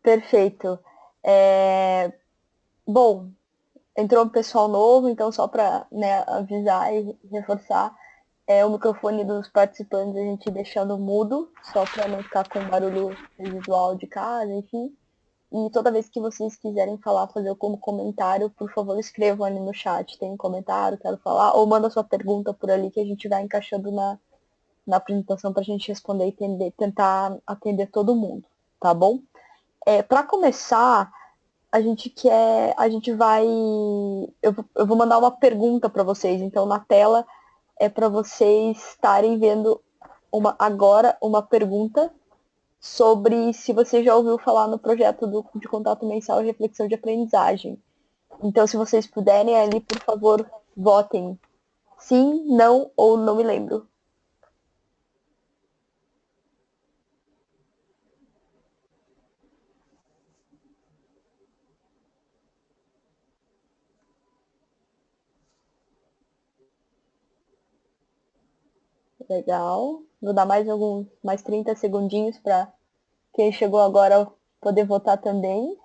Perfeito. Bom, entrou um pessoal novo, então só para, né, avisar e reforçar, o microfone dos participantes a gente deixando mudo, só para não ficar com barulho visual de casa, enfim. E toda vez que vocês quiserem falar, fazer como comentário, por favor, escrevam ali no chat, tem um comentário, quero falar, ou manda sua pergunta por ali que a gente vai encaixando na apresentação para a gente responder e tentar atender todo mundo, tá bom? Para começar, a gente vai, eu vou mandar uma pergunta para vocês, então na tela é para vocês estarem vendo agora uma pergunta sobre se você já ouviu falar no projeto de contato mensal e reflexão de aprendizagem. Então, se vocês puderem ali, por favor, votem sim, não ou não me lembro. Legal. Vou dar mais 30 segundinhos para quem chegou agora poder votar também.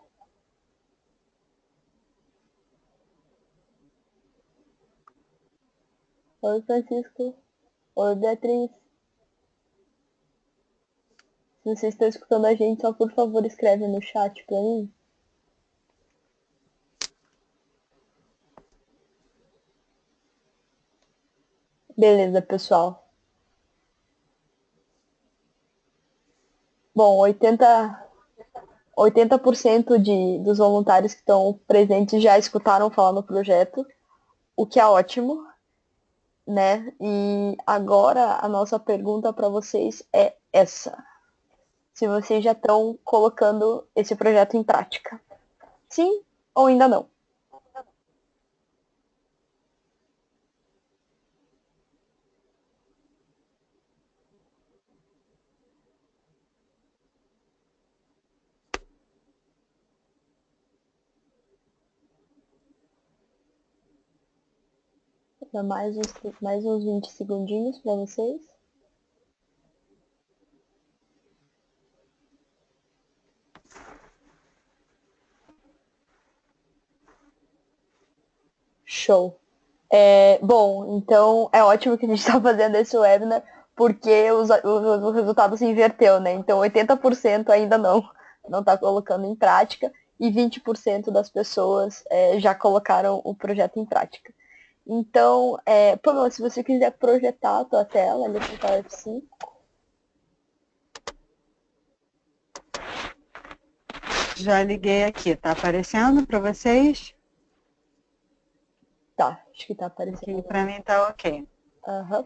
Oi, Francisco. Oi, Beatriz. Se vocês estão escutando a gente, só por favor escreve no chat para mim. Beleza, pessoal. Bom, 80% dos voluntários que estão presentes já escutaram falar no projeto, o que é ótimo, né? E agora a nossa pergunta para vocês é essa: se vocês já estão colocando esse projeto em prática? Sim ou ainda não? Vou dar mais uns 20 segundinhos para vocês. Show. Bom, então é ótimo que a gente está fazendo esse webinar, porque o resultado se inverteu, né? Então 80% ainda não está colocando em prática e 20% das pessoas já colocaram o projeto em prática. Então, Pamela, se você quiser projetar a tua tela, ele apertar F5. Já liguei aqui, tá aparecendo para vocês? Tá, acho que tá aparecendo. Aqui para mim tá ok. Uhum.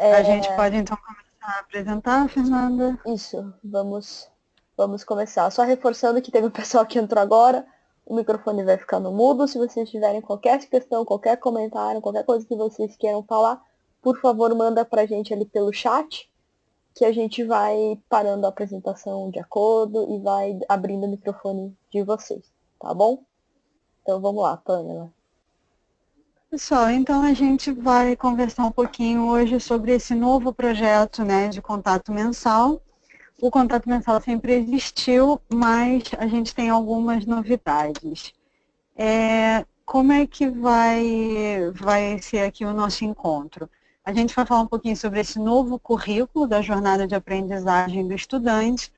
A gente pode então começar a apresentar, Fernanda? Isso, vamos começar. Só reforçando que teve um pessoal que entrou agora, o microfone vai ficar no mudo. Se vocês tiverem qualquer questão, qualquer comentário, qualquer coisa que vocês queiram falar, por favor, manda pra gente ali pelo chat, que a gente vai parando a apresentação de acordo e vai abrindo o microfone de vocês, tá bom? Então vamos lá, Pamela. Pessoal, então a gente vai conversar um pouquinho hoje sobre esse novo projeto, né, de contato mensal. O contato mensal sempre existiu, mas a gente tem algumas novidades. Como é que vai ser aqui o nosso encontro? A gente vai falar um pouquinho sobre esse novo currículo da jornada de aprendizagem do estudante,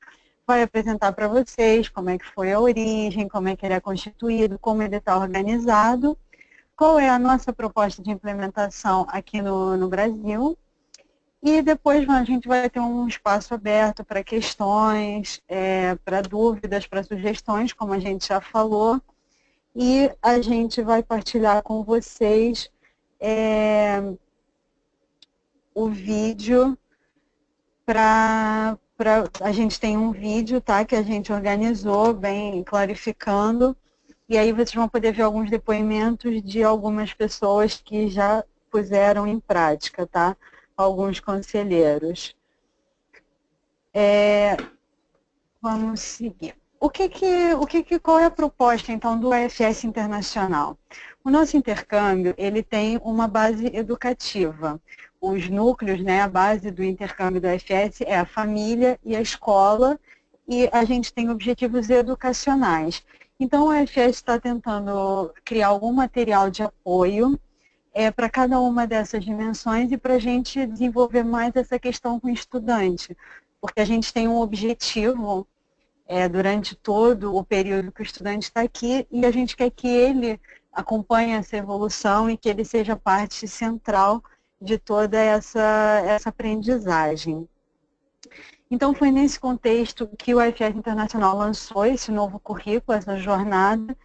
vai apresentar para vocês como é que foi a origem, como é que ele é constituído, como ele está organizado, qual é a nossa proposta de implementação aqui no Brasil, e depois a gente vai ter um espaço aberto para questões, para dúvidas, para sugestões, como a gente já falou, e a gente vai partilhar com vocês o vídeo a gente tem um vídeo, tá, que a gente organizou, bem clarificando, e aí vocês vão poder ver alguns depoimentos de algumas pessoas que já puseram em prática, tá? Alguns conselheiros. Vamos seguir. Qual é a proposta, então, do AFS Internacional? O nosso intercâmbio, ele tem uma base educativa. Os núcleos, né, a base do intercâmbio do AFS é a família e a escola, e a gente tem objetivos educacionais. Então, a UFS está tentando criar algum material de apoio para cada uma dessas dimensões e para a gente desenvolver mais essa questão com o estudante, porque a gente tem um objetivo durante todo o período que o estudante está aqui e a gente quer que ele acompanhe essa evolução e que ele seja parte central de toda essa aprendizagem. Então, foi nesse contexto que o UFS Internacional lançou esse novo currículo, essa jornada,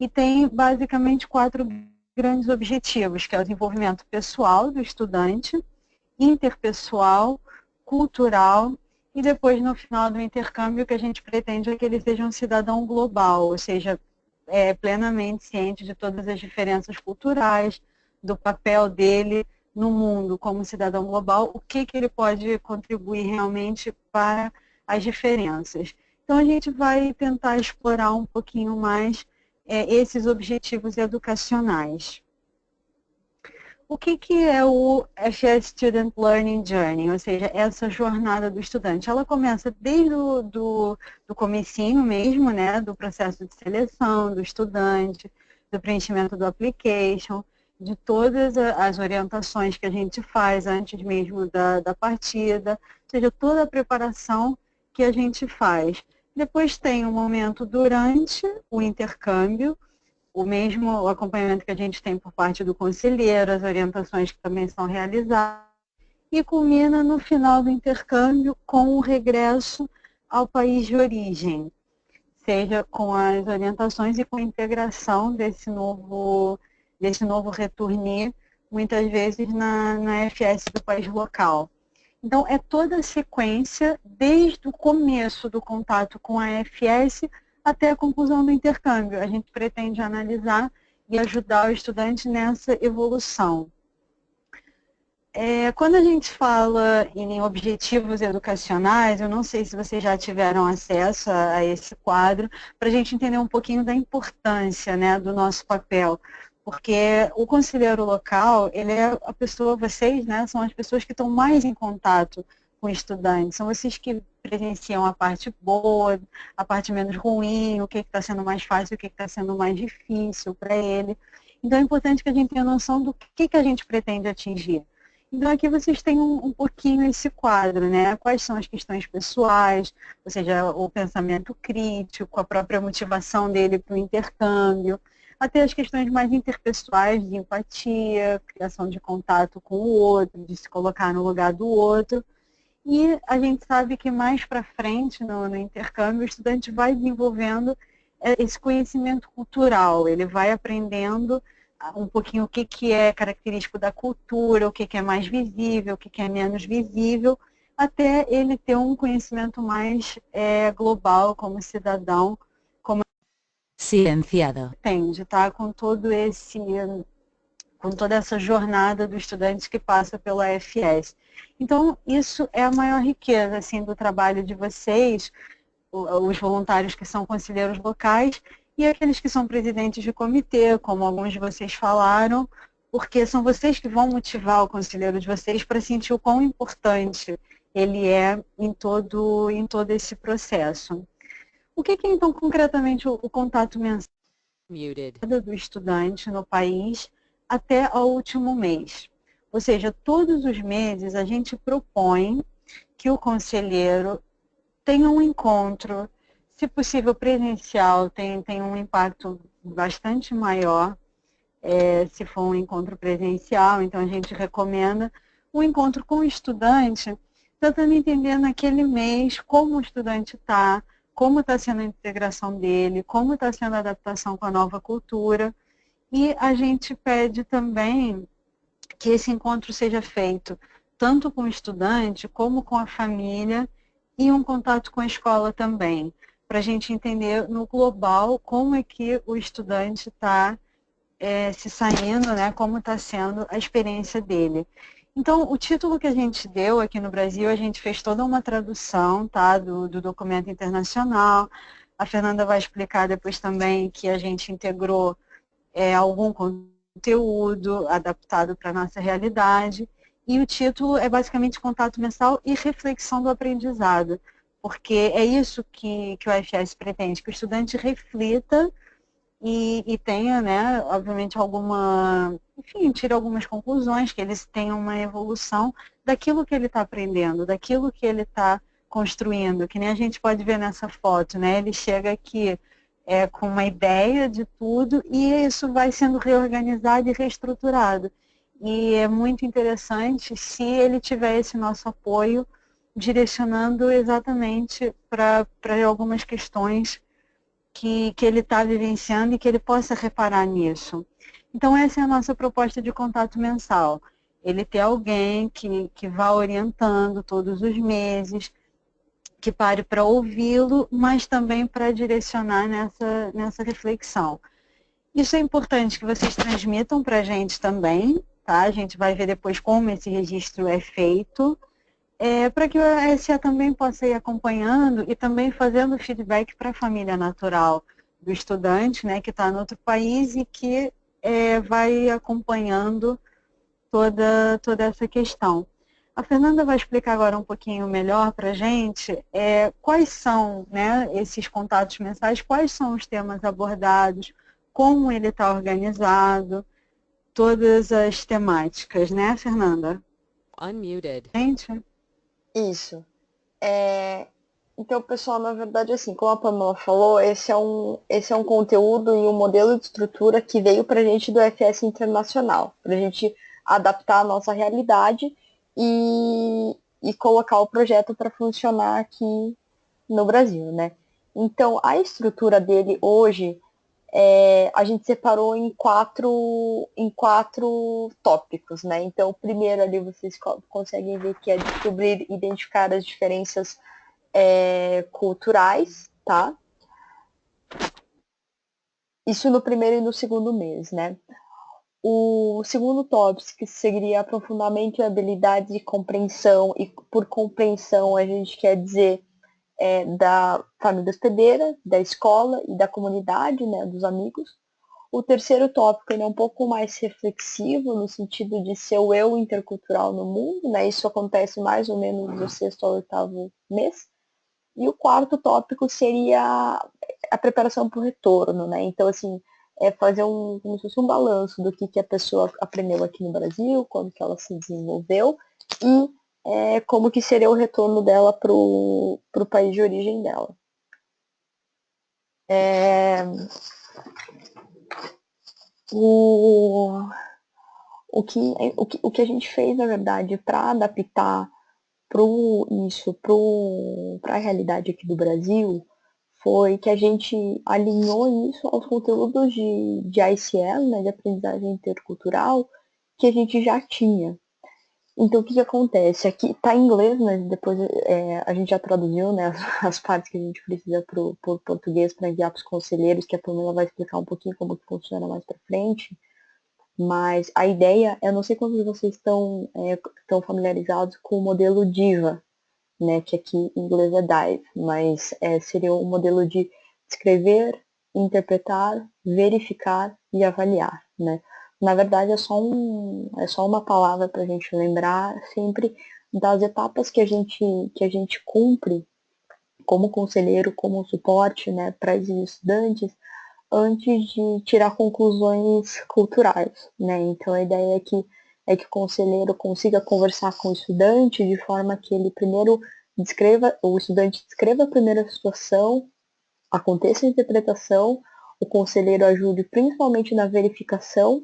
e tem basicamente 4 grandes objetivos, que é o desenvolvimento pessoal do estudante, interpessoal, cultural, e depois, no final do intercâmbio, o que a gente pretende é que ele seja um cidadão global, ou seja, plenamente ciente de todas as diferenças culturais, do papel dele no mundo como cidadão global, o que ele pode contribuir realmente para as diferenças. Então, a gente vai tentar explorar um pouquinho mais esses objetivos educacionais. O que é o FS Student Learning Journey, ou seja, essa jornada do estudante? Ela começa desde do comecinho mesmo, né, do processo de seleção do estudante, do preenchimento do application, de todas as orientações que a gente faz antes mesmo da partida, ou seja, toda a preparação que a gente faz. Depois tem o momento durante o intercâmbio, o mesmo acompanhamento que a gente tem por parte do conselheiro, as orientações que também são realizadas, e culmina no final do intercâmbio com o regresso ao país de origem, seja com as orientações e com a integração desse novo retornir, muitas vezes na FS do país local. Então, é toda a sequência, desde o começo do contato com a FS até a conclusão do intercâmbio. A gente pretende analisar e ajudar o estudante nessa evolução. Quando a gente fala em objetivos educacionais, eu não sei se vocês já tiveram acesso a esse quadro, para a gente entender um pouquinho da importância, né, do nosso papel. Porque o conselheiro local, ele é a pessoa, vocês, né, são as pessoas que estão mais em contato com estudantes, são vocês que presenciam a parte boa, a parte menos ruim, o que está sendo mais fácil, o que está sendo mais difícil para ele. Então é importante que a gente tenha noção do que a gente pretende atingir. Então aqui vocês têm um pouquinho esse quadro, né? Quais são as questões pessoais, ou seja, o pensamento crítico, a própria motivação dele para o intercâmbio, até as questões mais interpessoais de empatia, criação de contato com o outro, de se colocar no lugar do outro. E a gente sabe que mais para frente, no intercâmbio, o estudante vai desenvolvendo esse conhecimento cultural, ele vai aprendendo um pouquinho o que é característico da cultura, o que é mais visível, o que é menos visível, até ele ter um conhecimento mais global como cidadão, como Silenciado. entende, tá? Com toda essa jornada do estudante que passa pela FS. Então, isso é a maior riqueza assim, do trabalho de vocês, os voluntários que são conselheiros locais e aqueles que são presidentes de comitê, como alguns de vocês falaram, porque são vocês que vão motivar o conselheiro de vocês para sentir o quão importante ele é em todo esse processo. O que é, então, concretamente, o contato mensal do estudante no país até ao último mês? Ou seja, todos os meses a gente propõe que o conselheiro tenha um encontro, se possível presencial, tem um impacto bastante maior, se for um encontro presencial, então a gente recomenda um encontro com o estudante, tentando entender naquele mês como o estudante está, como está sendo a integração dele, como está sendo a adaptação com a nova cultura, e a gente pede também que esse encontro seja feito tanto com o estudante como com a família e um contato com a escola também, para a gente entender no global como é que o estudante está se saindo, né, como está sendo a experiência dele. Então, o título que a gente deu aqui no Brasil, a gente fez toda uma tradução, tá, do documento internacional. A Fernanda vai explicar depois também que a gente integrou algum conteúdo adaptado para a nossa realidade. E o título é basicamente Contato Mensal e Reflexão do Aprendizado, porque é isso que o FS pretende, que o estudante reflita e tenha, né, obviamente, enfim, tire algumas conclusões, que eles tenham uma evolução daquilo que ele está aprendendo, daquilo que ele está construindo, que nem a gente pode ver nessa foto, né? Ele chega aqui com uma ideia de tudo e isso vai sendo reorganizado e reestruturado. E é muito interessante se ele tiver esse nosso apoio direcionando exatamente para algumas questões que ele está vivenciando e que ele possa reparar nisso. Então, essa é a nossa proposta de contato mensal. Ele ter alguém que vá orientando todos os meses, que pare para ouvi-lo, mas também para direcionar nessa reflexão. Isso é importante que vocês transmitam para a gente também, tá? A gente vai ver depois como esse registro é feito, para que o ASA também possa ir acompanhando e também fazendo feedback para a família natural do estudante, né, que está em outro país e que vai acompanhando toda essa questão. A Fernanda vai explicar agora um pouquinho melhor para a gente quais são, né, esses contatos mensais, quais são os temas abordados, como ele está organizado, todas as temáticas, né, Fernanda? Unmuted. Gente? Isso. Então, pessoal, na verdade, assim, como a Pamela falou, esse é um conteúdo e um modelo de estrutura que veio para a gente do FS Internacional, para a gente adaptar a nossa realidade e colocar o projeto para funcionar aqui no Brasil, né? Então, a estrutura dele hoje, a gente separou em quatro tópicos, né? Então, o primeiro ali vocês conseguem ver que é descobrir e identificar as diferenças culturais, tá? Isso no primeiro e no segundo mês, né? O segundo tópico, que seria aprofundamento e habilidades de compreensão, e por compreensão a gente quer dizer da família hospedeira, da escola e da comunidade, né, dos amigos. O terceiro tópico ele é um pouco mais reflexivo, no sentido de ser o eu intercultural no mundo, né? Isso acontece mais ou menos do sexto ao oitavo mês. E o quarto tópico seria a preparação para o retorno, né? Então, assim, fazer como se fosse um balanço do que a pessoa aprendeu aqui no Brasil, quando que ela se desenvolveu e como que seria o retorno dela para o país de origem dela. O que a gente fez, na verdade, para adaptar para a realidade aqui do Brasil, foi que a gente alinhou isso aos conteúdos de ICL, né, de aprendizagem intercultural, que a gente já tinha. Então, o que acontece? Aqui está em inglês, mas depois a gente já traduziu, né, as partes que a gente precisa para o português para enviar para os conselheiros, que a Pamela vai explicar um pouquinho como que funciona mais para frente. Mas a ideia, eu não sei quantos de vocês estão familiarizados com o modelo DIVA, né, que aqui em inglês é DIVE, mas seria um modelo de escrever, interpretar, verificar e avaliar, né? Na verdade, é só uma palavra para a gente lembrar sempre das etapas que a gente cumpre como conselheiro, como suporte, né, para esses estudantes, antes de tirar conclusões culturais, né? Então a ideia é que o conselheiro consiga conversar com o estudante de forma que ele primeiro o estudante descreva a primeira situação, aconteça a interpretação, o conselheiro ajude principalmente na verificação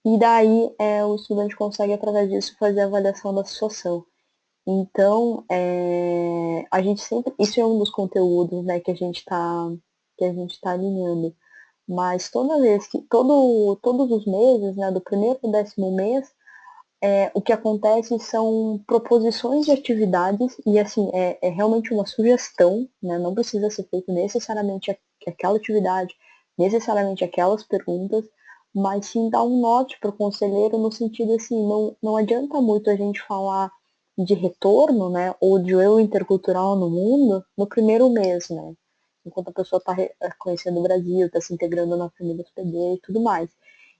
e daí o estudante consegue através disso fazer a avaliação da situação. Então, a gente sempre, isso é um dos conteúdos, né, que a gente está alinhando. Mas toda vez todos os meses, né, do primeiro ao 10º mês, o que acontece são proposições de atividades e assim, é realmente uma sugestão, né, não precisa ser feito necessariamente aquela atividade, necessariamente aquelas perguntas, mas sim dar um norte para o conselheiro no sentido assim, não adianta muito a gente falar de retorno, né, ou de eu intercultural no mundo no primeiro mês, né, enquanto a pessoa está conhecendo o Brasil, está se integrando na família hospedeira e tudo mais.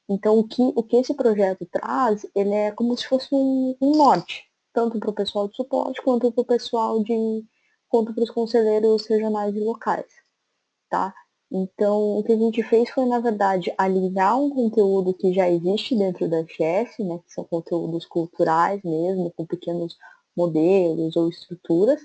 Então, o que esse projeto traz, ele é como se fosse um norte, tanto para o pessoal de suporte quanto para o pessoal quanto para os conselheiros regionais e locais, tá? Então, o que a gente fez foi, na verdade, alinhar um conteúdo que já existe dentro da FS, né, que são conteúdos culturais mesmo, com pequenos modelos ou estruturas,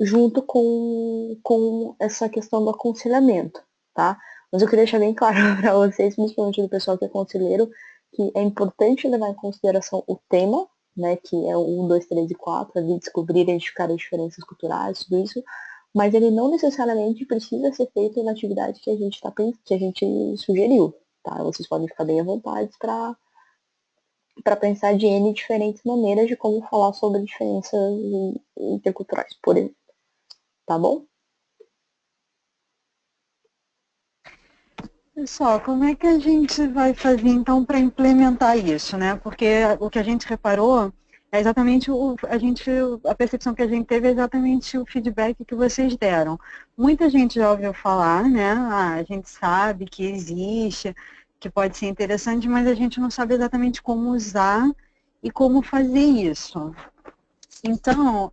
junto com essa questão do aconselhamento, tá? Mas eu queria deixar bem claro para vocês, principalmente do pessoal que é conselheiro, que é importante levar em consideração o tema, né, que é o 1, 2, 3 e 4, ali descobrir e identificar as diferenças culturais, tudo isso, mas ele não necessariamente precisa ser feito na atividade que a gente que a gente sugeriu, tá? Vocês podem ficar bem à vontade para pensar de N diferentes maneiras de como falar sobre diferenças interculturais, por exemplo. Tá bom? Pessoal, como é que a gente vai fazer então para implementar isso, né? Porque o que a gente reparou é exatamente a percepção que a gente teve é exatamente o feedback que vocês deram. Muita gente já ouviu falar, né? A gente sabe que existe, que pode ser interessante, mas a gente não sabe exatamente como usar e como fazer isso. Então,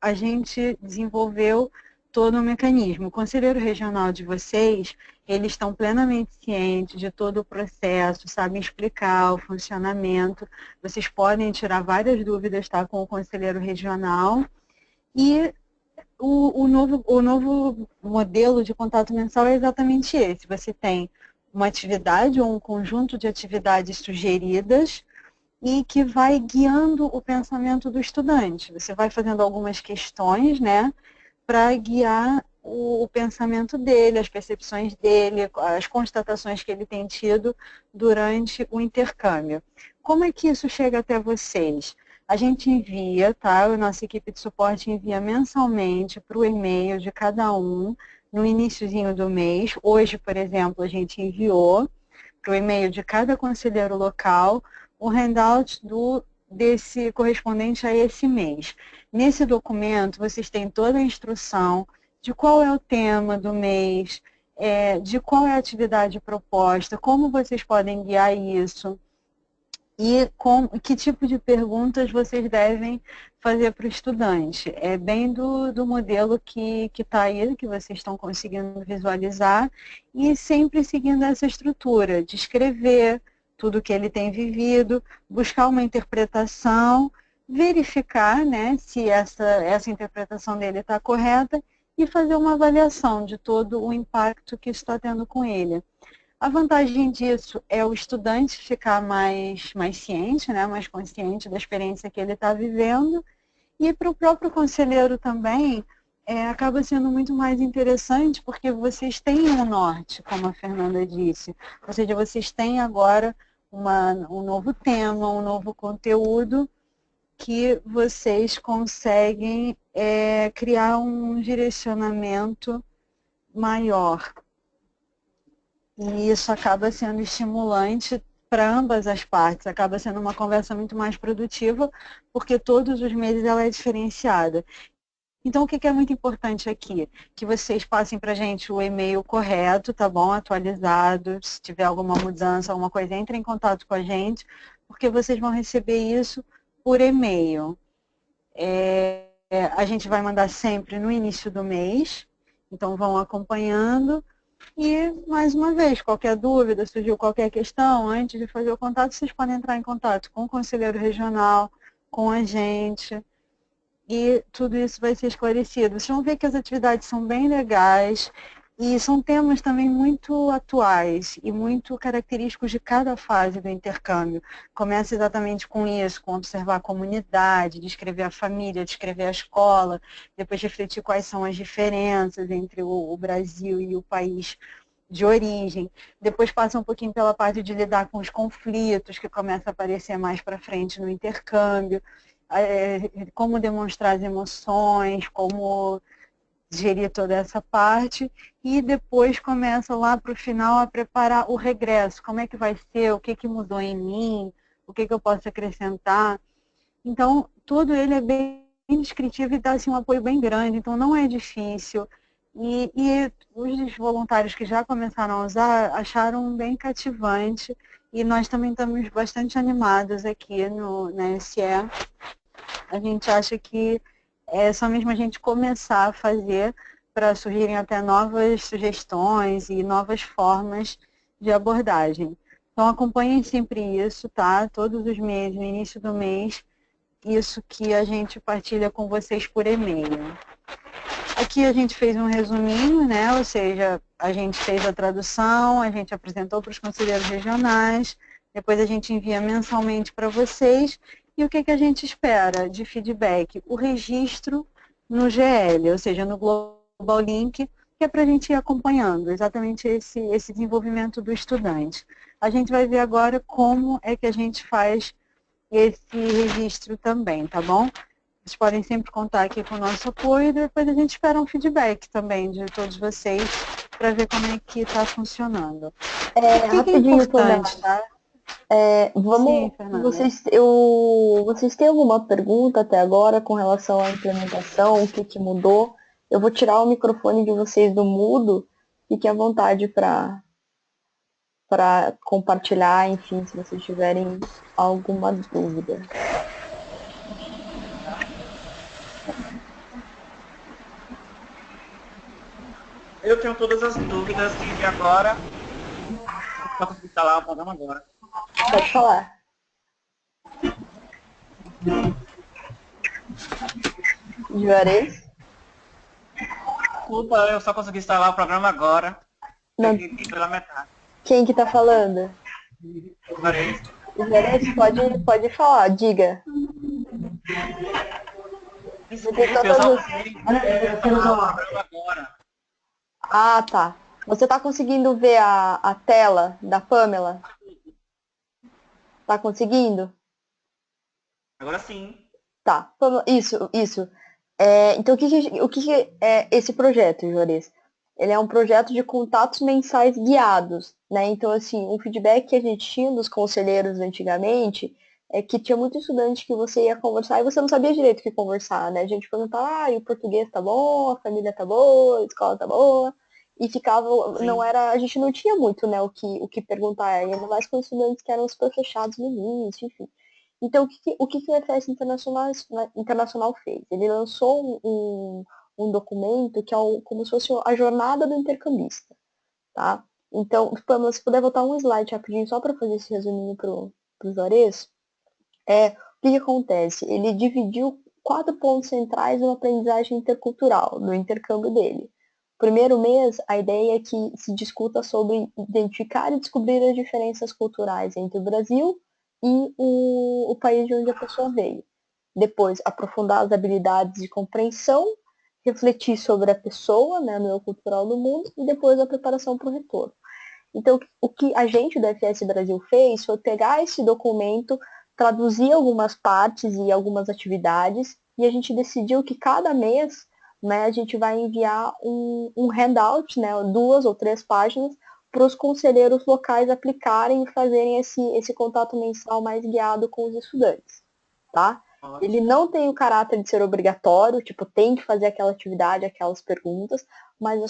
a gente desenvolveu todo um mecanismo. O conselheiro regional de vocês, eles estão plenamente cientes de todo o processo, sabem explicar o funcionamento. Vocês podem tirar várias dúvidas, tá, com o conselheiro regional. E o novo modelo de contato mensal é exatamente esse. Você tem uma atividade ou um conjunto de atividades sugeridas e que vai guiando o pensamento do estudante. Você vai fazendo algumas questões, né, para guiar o pensamento dele, as percepções dele, as constatações que ele tem tido durante o intercâmbio. Como é que isso chega até vocês? A gente envia, tá? A nossa equipe de suporte envia mensalmente para o e-mail de cada um, no iniciozinho do mês. Hoje, por exemplo, a gente enviou para o e-mail de cada conselheiro local o handout desse correspondente a esse mês. Nesse documento, vocês têm toda a instrução de qual é o tema do mês, de qual é a atividade proposta, como vocês podem guiar isso e que tipo de perguntas vocês devem fazer para o estudante. É bem do modelo que está aí, que vocês estão conseguindo visualizar, e sempre seguindo essa estrutura de escrever tudo que ele tem vivido, buscar uma interpretação, verificar, né, se essa interpretação dele está correta e fazer uma avaliação de todo o impacto que está tendo com ele. A vantagem disso é o estudante ficar mais ciente, né, mais consciente da experiência que ele está vivendo, e para o próprio conselheiro também, acaba sendo muito mais interessante, porque vocês têm um norte, como a Fernanda disse, ou seja, vocês têm agora um novo tema, um novo conteúdo, que vocês conseguem criar um direcionamento maior. E isso acaba sendo estimulante para ambas as partes, acaba sendo uma conversa muito mais produtiva, porque todos os meses ela é diferenciada. Então, o que é muito importante aqui? Que vocês passem para a gente o e-mail correto, tá bom? Atualizado, se tiver alguma mudança, alguma coisa, entre em contato com a gente, porque vocês vão receber isso por e-mail. A gente vai mandar sempre no início do mês, então vão acompanhando. E, mais uma vez, qualquer dúvida, surgiu qualquer questão, antes de fazer o contato, vocês podem entrar em contato com o conselheiro regional, com a gente, e tudo isso vai ser esclarecido. Vocês vão ver que as atividades são bem legais e são temas também muito atuais e muito característicos de cada fase do intercâmbio. Começa exatamente com isso, com observar a comunidade, descrever a família, descrever a escola, depois refletir quais são as diferenças entre o Brasil e o país de origem. Depois passa um pouquinho pela parte de lidar com os conflitos, que começa a aparecer mais para frente no intercâmbio, como demonstrar as emoções, como gerir toda essa parte, e depois começa lá para o final a preparar o regresso, como é que vai ser, o que mudou em mim, o que eu posso acrescentar. Então, tudo ele é bem descritivo e dá assim, um apoio bem grande, então não é difícil. E os voluntários que já começaram a usar acharam bem cativante, e nós também estamos bastante animados aqui na SE. A gente acha que É só mesmo a gente começar a fazer para surgirem até novas sugestões e novas formas de abordagem. Então, acompanhem sempre isso, tá? Todos os meses, no início do mês, isso que a gente partilha com vocês por e-mail. Aqui a gente fez um resuminho, né? Ou seja, a gente fez a tradução, a gente apresentou para os conselheiros regionais, depois a gente envia mensalmente para vocês. E o que, que a gente espera de feedback? O registro no GL, ou seja, no Global Link, que é para a gente ir acompanhando exatamente esse desenvolvimento do estudante. A gente vai ver agora como é que a gente faz esse registro também, tá bom? Vocês podem sempre contar aqui com o nosso apoio e depois a gente espera um feedback também de todos vocês para ver como é que está funcionando. O que, que é Rapidinho, Pamela. importante, tá? Vamos, Sim, Fernanda. vocês têm alguma pergunta até agora com relação à implementação, o que que mudou? Eu vou tirar o microfone de vocês do mudo, fiquem à vontade para compartilhar, enfim, se vocês tiverem alguma dúvida. Eu tenho todas as dúvidas e agora posso instalar o programa agora. Pode falar. Juarez? Desculpa, eu só consegui instalar o programa agora. Não. Tem que ir pela metade. Quem que tá falando? Juarez. Juarez, pode falar, diga. Desculpa, eu só consegui instalar o programa agora. Ah, tá. Você tá conseguindo ver a tela da Pamela? Tá conseguindo? Agora sim. Tá. Isso. Então, o que é esse projeto, Juarez? Ele é um projeto de contatos mensais guiados, né? Então, assim, um feedback que a gente tinha dos conselheiros antigamente é que tinha muito estudante que você ia conversar e você não sabia direito o que conversar, né? A gente perguntava, e o português tá bom, a família tá boa, a escola tá boa, e ficava, Sim. a gente não tinha muito, né, o que perguntar, ainda mais com estudantes que eram super fechados no início, enfim. Então, o EFS Internacional fez? Ele lançou um documento que é como se fosse a jornada do intercambista, tá? Então, Pamela, se puder botar um slide rapidinho só para fazer esse resuminho para os Ores, o que acontece? Ele dividiu 4 pontos centrais no aprendizagem intercultural, no intercâmbio dele. Primeiro mês, a ideia é que se discuta sobre identificar e descobrir as diferenças culturais entre o Brasil e o país de onde a pessoa veio. Depois, aprofundar as habilidades de compreensão, refletir sobre a pessoa, né, no cultural do mundo, e depois a preparação para o retorno. Então, o que a gente do FS Brasil fez foi pegar esse documento, traduzir algumas partes e algumas atividades, e a gente decidiu que cada mês, né, a gente vai enviar um handout, né, 2 ou 3 páginas, para os conselheiros locais aplicarem e fazerem esse contato mensal mais guiado com os estudantes, tá? Ele não tem o caráter de ser obrigatório, tipo, tem que fazer aquela atividade, aquelas perguntas, mas é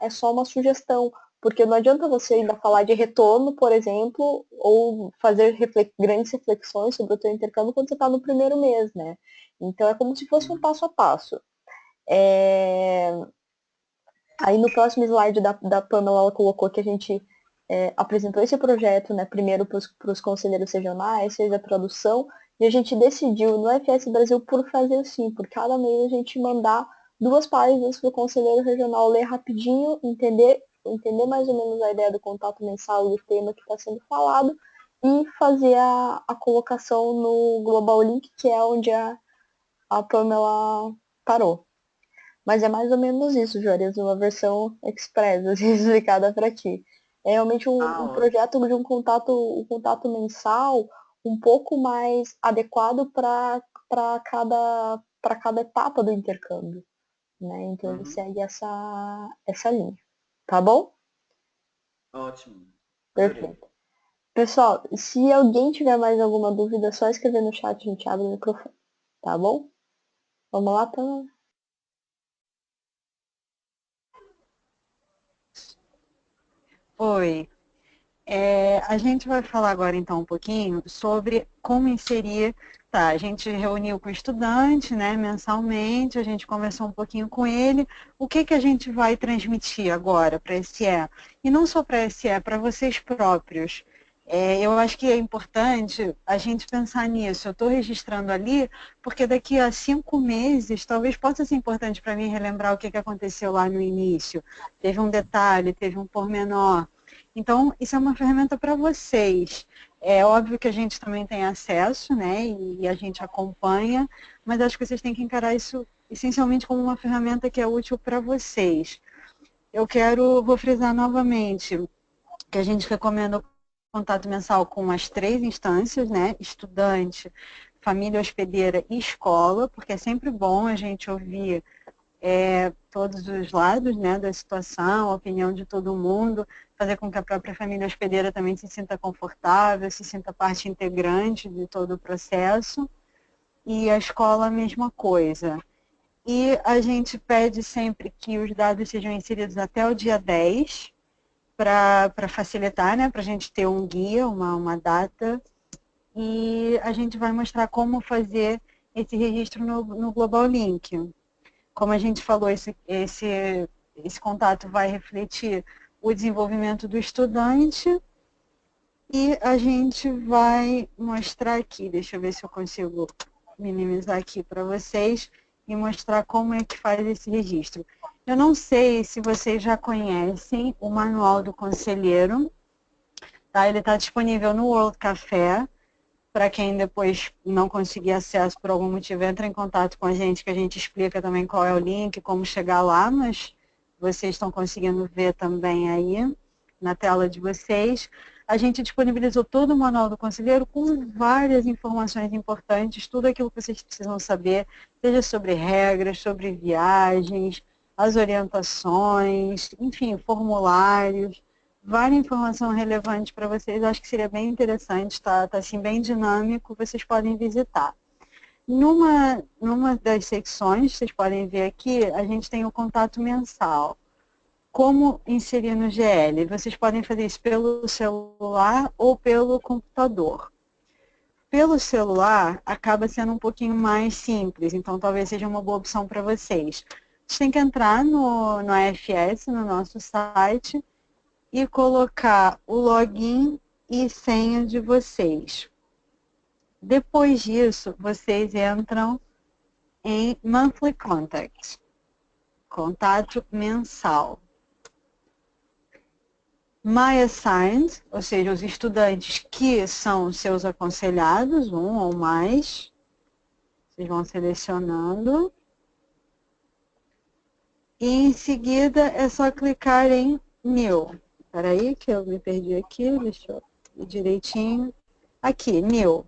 só uma sugestão, porque não adianta você ainda falar de retorno, por exemplo, ou fazer grandes reflexões sobre o teu intercâmbio quando você está no primeiro mês, né? Então é como se fosse um passo a passo. Aí no próximo slide da Pamela, ela colocou que a gente apresentou esse projeto, né, primeiro para os conselheiros regionais, fez a tradução, e a gente decidiu no FS Brasil por fazer assim, por cada mês a gente mandar 2 páginas para o conselheiro regional ler rapidinho, entender mais ou menos a ideia do contato mensal e o tema que está sendo falado, e fazer a colocação no Global Link, que é onde a Pamela parou. Mas é mais ou menos isso, Juarez, uma versão express, assim, explicada para ti. É realmente um projeto de um contato mensal um pouco mais adequado para cada etapa do intercâmbio, né? Então ele segue essa linha. Tá bom? Ótimo. Perfeito. Pessoal, se alguém tiver mais alguma dúvida, é só escrever no chat, a gente abre o microfone. Tá bom? Vamos lá, Pamela? Oi. A gente vai falar agora então um pouquinho sobre como inserir tá, a gente reuniu com o estudante, né, mensalmente, a gente conversou um pouquinho com ele, o que que a gente vai transmitir agora para a SE? E não só para a SE, para vocês próprios. Eu acho que é importante a gente pensar nisso. Eu estou registrando ali, porque daqui a 5 meses, talvez possa ser importante para mim relembrar o que que aconteceu lá no início. Teve um detalhe, teve um pormenor. Então, isso é uma ferramenta para vocês. É óbvio que a gente também tem acesso, né, e a gente acompanha, mas acho que vocês têm que encarar isso essencialmente como uma ferramenta que é útil para vocês. Vou frisar novamente que a gente recomenda o contato mensal com as 3 instâncias, né, estudante, família hospedeira e escola, porque é sempre bom a gente ouvir todos os lados, né, da situação, a opinião de todo mundo, fazer com que a própria família hospedeira também se sinta confortável, se sinta parte integrante de todo o processo, e a escola a mesma coisa. E a gente pede sempre que os dados sejam inseridos até o dia 10, para facilitar, né, para a gente ter um guia, uma data, e a gente vai mostrar como fazer esse registro no Global Link. Como a gente falou, esse contato vai refletir o desenvolvimento do estudante e a gente vai mostrar aqui, deixa eu ver se eu consigo minimizar aqui para vocês e mostrar como é que faz esse registro. Eu não sei se vocês já conhecem o Manual do Conselheiro, tá? Ele está disponível no World Café. Para quem depois não conseguir acesso por algum motivo, entra em contato com a gente, que a gente explica também qual é o link, como chegar lá, mas vocês estão conseguindo ver também aí na tela de vocês. A gente disponibilizou todo o Manual do Conselheiro com várias informações importantes, tudo aquilo que vocês precisam saber, seja sobre regras, sobre viagens, as orientações, enfim, formulários, várias informações relevantes para vocês. Acho que seria bem interessante, tá assim, bem dinâmico, vocês podem visitar. Numa das secções, vocês podem ver aqui, a gente tem o contato mensal. Como inserir no GL? Vocês podem fazer isso pelo celular ou pelo computador. Pelo celular, acaba sendo um pouquinho mais simples, então talvez seja uma boa opção para vocês. Vocês têm que entrar no AFS, no nosso site, e colocar o login e senha de vocês. Depois disso, vocês entram em Monthly Contact, contato mensal. My Assigned, ou seja, os estudantes que são seus aconselhados, um ou mais, vocês vão selecionando. E em seguida é só clicar em New. Espera aí que eu me perdi aqui, deixa eu ir direitinho. Aqui, New.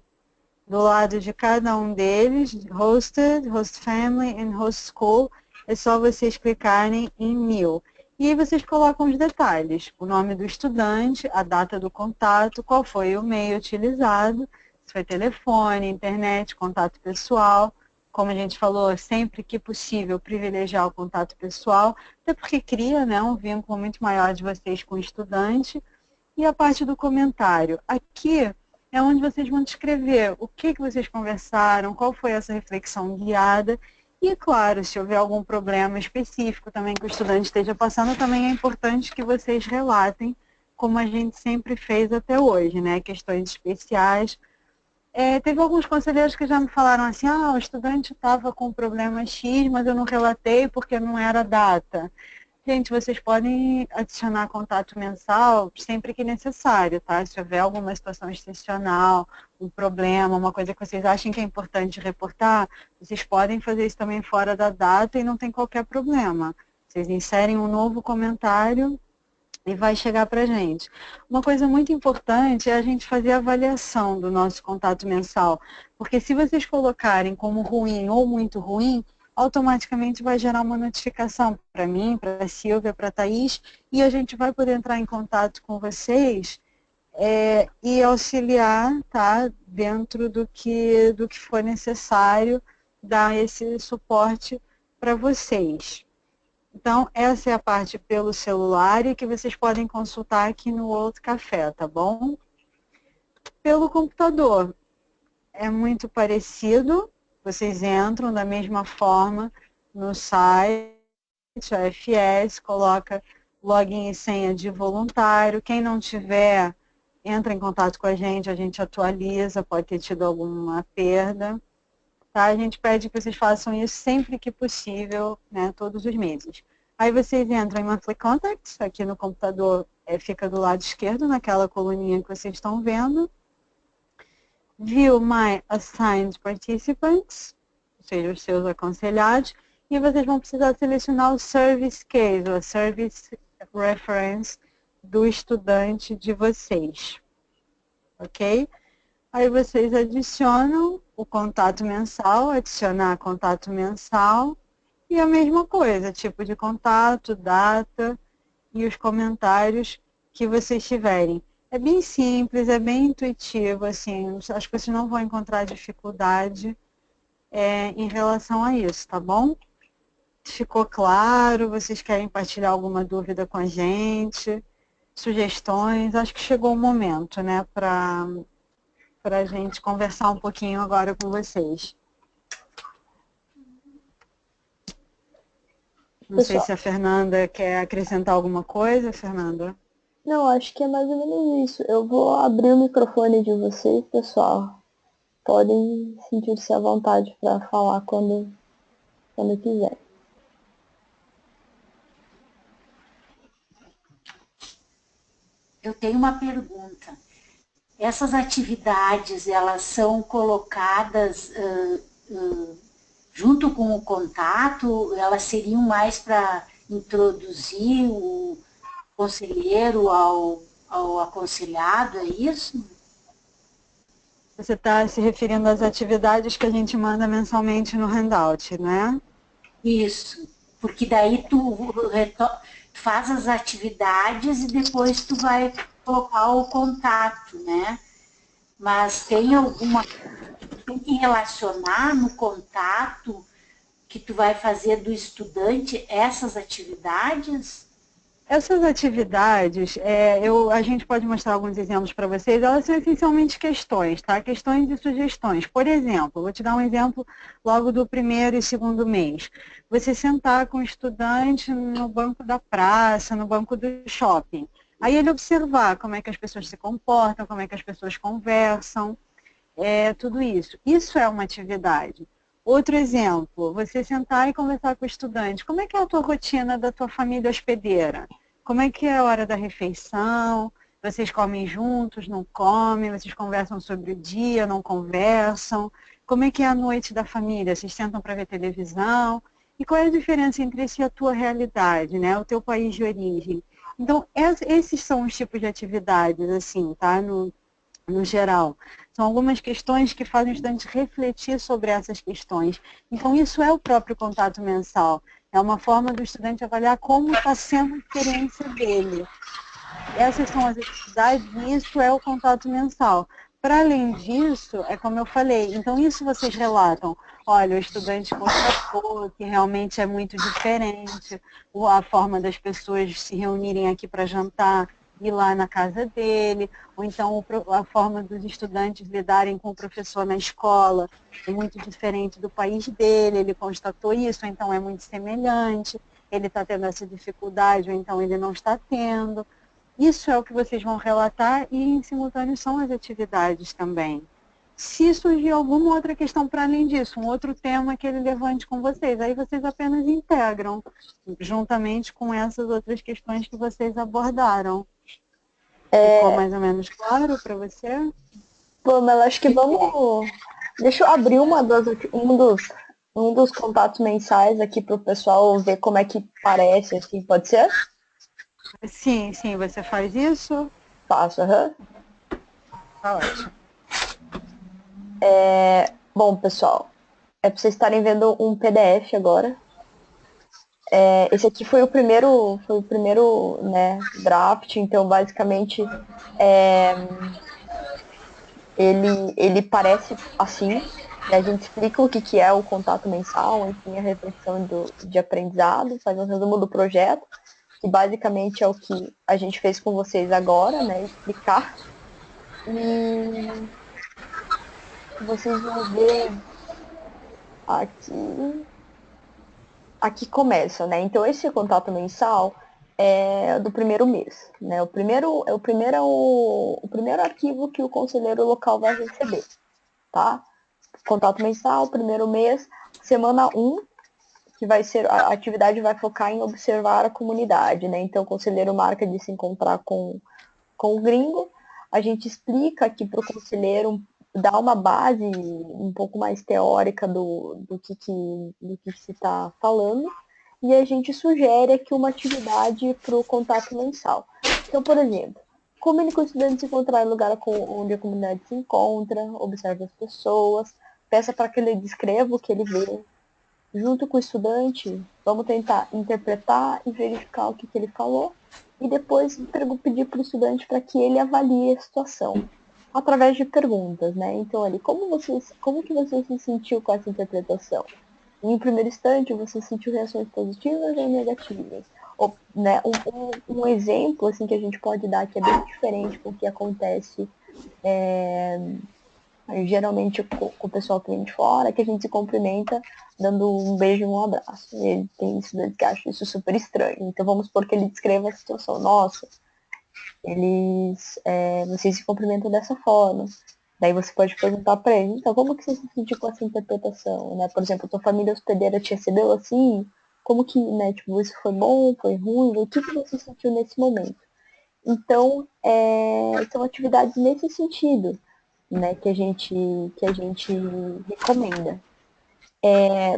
Do lado de cada um deles, Hosted, Host Family e Host School, é só vocês clicarem em New. E aí vocês colocam os detalhes, o nome do estudante, a data do contato, qual foi o meio utilizado, se foi telefone, internet, contato pessoal. Como a gente falou, sempre que possível, privilegiar o contato pessoal, até porque cria, né, um vínculo muito maior de vocês com o estudante. E a parte do comentário. Aqui é onde vocês vão descrever o que vocês conversaram, qual foi essa reflexão guiada. E, claro, se houver algum problema específico também que o estudante esteja passando, também é importante que vocês relatem, como a gente sempre fez até hoje, né? Questões especiais. Teve alguns conselheiros que já me falaram assim, o estudante estava com problema X, mas eu não relatei porque não era data. Gente, vocês podem adicionar contato mensal sempre que necessário, tá? Se houver alguma situação excepcional, um problema, uma coisa que vocês achem que é importante reportar, vocês podem fazer isso também fora da data e não tem qualquer problema. Vocês inserem um novo comentário e vai chegar para a gente. Uma coisa muito importante é a gente fazer a avaliação do nosso contato mensal, porque se vocês colocarem como ruim ou muito ruim, automaticamente vai gerar uma notificação para mim, para a Silvia, para a Thaís, e a gente vai poder entrar em contato com vocês e auxiliar, tá, dentro do que for necessário, dar esse suporte para vocês. Então, essa é a parte pelo celular e que vocês podem consultar aqui no World Café, tá bom? Pelo computador, é muito parecido, vocês entram da mesma forma no site, a FS, coloca login e senha de voluntário, quem não tiver, entra em contato com a gente atualiza, pode ter tido alguma perda. Tá? A gente pede que vocês façam isso sempre que possível, né, todos os meses. Aí vocês entram em Monthly Contacts, aqui no computador fica do lado esquerdo, naquela coluninha que vocês estão vendo. View My Assigned Participants, ou seja, os seus aconselhados, e vocês vão precisar selecionar o Service Case, ou a Service Reference do estudante de vocês. Ok? Aí vocês adicionam o contato mensal, adicionar contato mensal, e a mesma coisa, tipo de contato, data e os comentários que vocês tiverem. É bem simples, é bem intuitivo, assim, acho que vocês não vão encontrar dificuldade em relação a isso, tá bom? Ficou claro? Vocês querem partilhar alguma dúvida com a gente? Sugestões? Acho que chegou o momento, né, para a gente conversar um pouquinho agora com vocês. Não sei se a Fernanda quer acrescentar alguma coisa, Fernanda. Não, acho que é mais ou menos isso. Eu vou abrir o microfone de vocês, pessoal. Podem sentir-se à vontade para falar quando quiser. Eu tenho uma pergunta. Essas atividades, elas são colocadas junto com o contato? Elas seriam mais para introduzir o conselheiro ao aconselhado, é isso? Você está se referindo às atividades que a gente manda mensalmente no handout, não é? Isso, porque daí tu faz as atividades e depois tu vai colocar o contato, né? Mas tem que relacionar no contato que tu vai fazer do estudante essas atividades? Essas atividades, a gente pode mostrar alguns exemplos para vocês, elas são essencialmente questões, tá? Questões e sugestões. Por exemplo, vou te dar um exemplo logo do primeiro e segundo mês. Você sentar com o estudante no banco da praça, no banco do shopping. Aí ele observar como é que as pessoas se comportam, como é que as pessoas conversam, tudo isso. Isso é uma atividade. Outro exemplo, você sentar e conversar com o estudante. Como é que é a tua rotina da tua família hospedeira? Como é que é a hora da refeição? Vocês comem juntos, não comem? Vocês conversam sobre o dia, não conversam? Como é que é a noite da família? Vocês sentam para ver televisão? E qual é a diferença entre isso e a tua realidade, né? O teu país de origem? Então, esses são os tipos de atividades, assim, tá? No geral. São algumas questões que fazem o estudante refletir sobre essas questões. Então, isso é o próprio contato mensal. É uma forma do estudante avaliar como está sendo a experiência dele. Essas são as atividades e isso é o contato mensal. Para além disso, é como eu falei, então isso vocês relatam. Olha, o estudante constatou que realmente é muito diferente a forma das pessoas se reunirem aqui para jantar, ir lá na casa dele, ou então a forma dos estudantes lidarem com o professor na escola é muito diferente do país dele, ele constatou isso, então é muito semelhante, ele está tendo essa dificuldade, ou então ele não está tendo. Isso é o que vocês vão relatar e, em simultâneo, são as atividades também. Se surgir alguma outra questão para além disso, um outro tema que ele levante com vocês, aí vocês apenas integram, juntamente com essas outras questões que vocês abordaram. Ficou mais ou menos claro para você? Pamela, acho que vamos... Deixa eu abrir um dos contatos mensais aqui para o pessoal ver como é que parece, assim, pode ser? Sim, você faz isso? Faço, aham. Tá ótimo. Bom, pessoal, é para vocês estarem vendo um PDF agora. Esse aqui foi o primeiro, né, draft, então basicamente ele parece assim, né, a gente explica o que é o contato mensal, enfim, a reflexão de aprendizado, faz um resumo do projeto, que basicamente é o que a gente fez com vocês agora, né, explicar. vocês vão ver aqui, aqui começa, né? Então esse contato mensal é do primeiro mês, né? O primeiro arquivo que o conselheiro local vai receber, tá? Contato mensal, primeiro mês, semana 1, que vai ser, a atividade vai focar em observar a comunidade, né? Então o conselheiro marca de se encontrar com o gringo, a gente explica aqui para o conselheiro, dá uma base um pouco mais teórica do que se está falando, e a gente sugere aqui uma atividade para o contato mensal. Então, por exemplo, comunique com o estudante se encontrar em lugar onde a comunidade se encontra, observe as pessoas, peça para que ele descreva o que ele vê. Junto com o estudante, vamos tentar interpretar e verificar o que ele falou, e depois pedir para o estudante para que ele avalie a situação através de perguntas, né? Então, ali, como que você se sentiu com essa interpretação? Em primeiro instante, você sentiu reações positivas ou negativas? Ou, né, um exemplo assim que a gente pode dar que é bem diferente do que acontece geralmente com o pessoal que vem de fora, que a gente se cumprimenta dando um beijo e um abraço. E ele tem estudantes que acham isso super estranho. Então vamos supor que ele descreva a situação. Nossa, vocês se cumprimentam dessa forma. Daí você pode perguntar para ele, então como que você se sentiu com essa interpretação, né? Por exemplo, tua família hospedeira te recebeu assim? Como que, né, tipo, isso foi bom, foi ruim? O que você sentiu nesse momento? Então, são atividades nesse sentido, né, que a gente recomenda.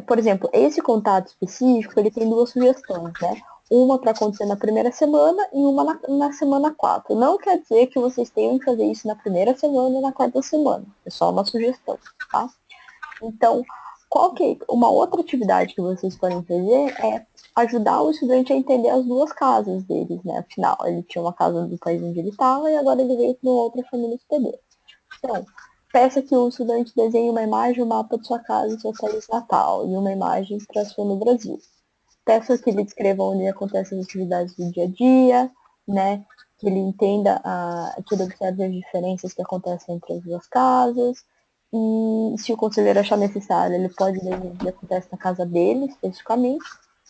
Por exemplo, esse contato específico, ele tem duas sugestões, né? Uma para acontecer na primeira semana e uma na semana 4. Não quer dizer que vocês tenham que fazer isso na primeira semana ou na quarta semana. É só uma sugestão, tá? Então, uma outra atividade que vocês podem fazer é ajudar o estudante a entender as duas casas deles, né? Afinal, ele tinha uma casa do país onde ele estava e agora ele veio para uma outra família hospedeira. Então, peça que o estudante desenhe uma imagem, um mapa de sua casa e seu país natal, e uma imagem para sua no Brasil. Peça que ele descreva onde acontecem as atividades do dia a dia, né? Que ele entenda, que ele observe as diferenças que acontecem entre as duas casas. E se o conselheiro achar necessário, ele pode ler o que acontece na casa dele, especificamente,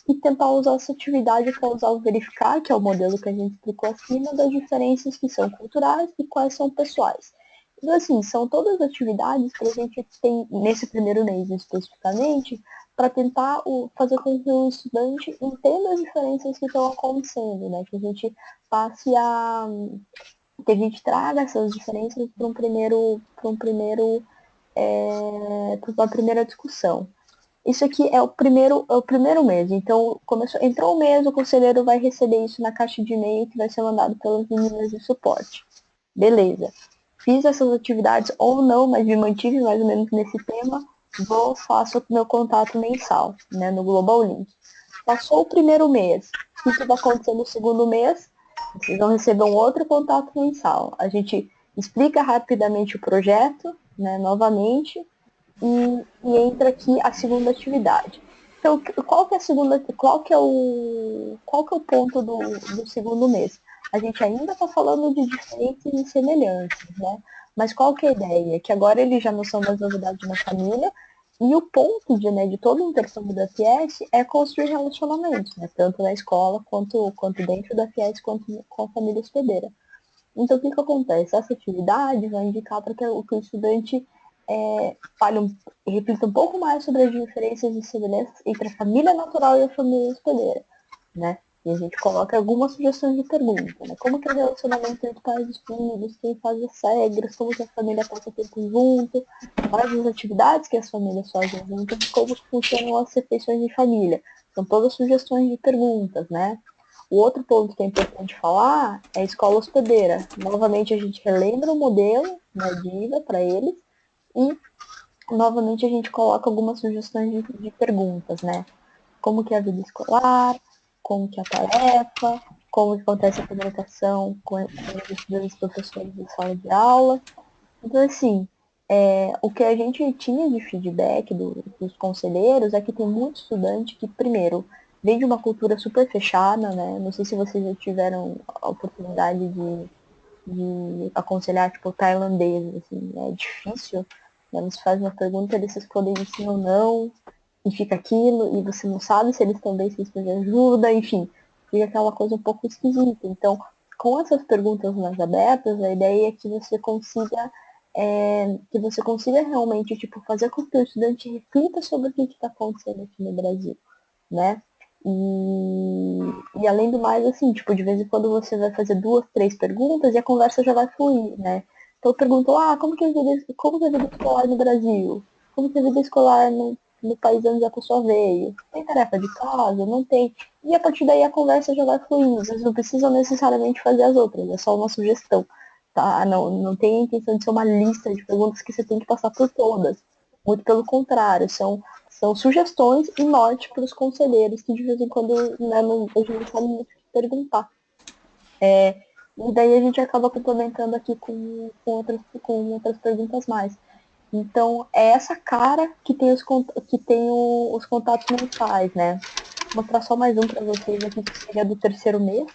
e tentar usar essa atividade para usar o verificar, que é o modelo que a gente explicou acima, das diferenças que são culturais e quais são pessoais. Então, assim, são todas atividades que a gente tem, nesse primeiro mês especificamente, para tentar fazer com que o estudante entenda as diferenças que estão acontecendo, né? Que a gente passe que a gente traga essas diferenças para uma primeira discussão. Isso aqui é o primeiro mês. Então, entrou o mês, o conselheiro vai receber isso na caixa de e-mail que vai ser mandado pelas meninas de suporte. Beleza. Fiz essas atividades ou não, mas me mantive mais ou menos nesse tema. Faço o meu contato mensal, né, no Global Link. Passou o primeiro mês. O que vai acontecer no segundo mês? Vocês vão receber um outro contato mensal. A gente explica rapidamente o projeto, né, novamente, e entra aqui a segunda atividade. Então, qual que é o ponto do segundo mês? A gente ainda está falando de diferenças e semelhanças, né? Mas qual que é a ideia? Que agora eles já não são mais novidade na família, e o ponto de todo o intercâmbio da FIES é construir relacionamentos, né? Tanto na escola, quanto dentro da FIES, quanto com a família hospedeira. Então, o que acontece? Essa atividade vai indicar para que o estudante reflita um pouco mais sobre as diferenças e semelhanças entre a família natural e a família hospedeira, né? E a gente coloca algumas sugestões de pergunta, né? Como que é o relacionamento entre pais e filhos, quem faz as regras, como que a família passa tempo junto, quais as atividades que as famílias fazem juntas, como que funcionam as refeições de família. São todas sugestões de perguntas, né? O outro ponto que é importante falar é a escola hospedeira. Novamente, a gente relembra o modelo, né, de IVA para eles e, novamente, a gente coloca algumas sugestões de perguntas, né? Como que é a vida escolar, como que é a tarefa, como que acontece a comunicação com os estudantes e professores da sala de aula. Então, assim, o que a gente tinha de feedback dos conselheiros é que tem muito estudante que, primeiro, vem de uma cultura super fechada, né? Não sei se vocês já tiveram a oportunidade de aconselhar, tipo, tailandês, assim, é difícil, né? Você faz uma pergunta, eles respondem sim ou não, e fica aquilo, e você não sabe se eles estão bem, se eles precisam de ajuda, enfim, fica aquela coisa um pouco esquisita. Então, com essas perguntas mais abertas, a ideia é que você consiga realmente, tipo, fazer com que o estudante reflita sobre o que está acontecendo aqui no Brasil, né? E além do mais, assim, tipo, de vez em quando você vai fazer 2, 3 perguntas e a conversa já vai fluir, né? Então eu pergunto, como que é a vida escolar no Brasil? Como que é a vida escolar no país onde a pessoa veio? Tem tarefa de casa? Não tem. E a partir daí a conversa já vai fluindo. Vocês não precisam necessariamente fazer as outras, é só uma sugestão. Tá? Não tem a intenção de ser uma lista de perguntas que você tem que passar por todas. Muito pelo contrário, são sugestões e norte para os conselheiros que de vez em quando, né, hoje não sabem muito o que perguntar. E daí a gente acaba complementando aqui com outras perguntas mais. Então, é essa cara que tem os contatos mensais, né? Vou mostrar só mais um para vocês aqui, que seria do terceiro mês.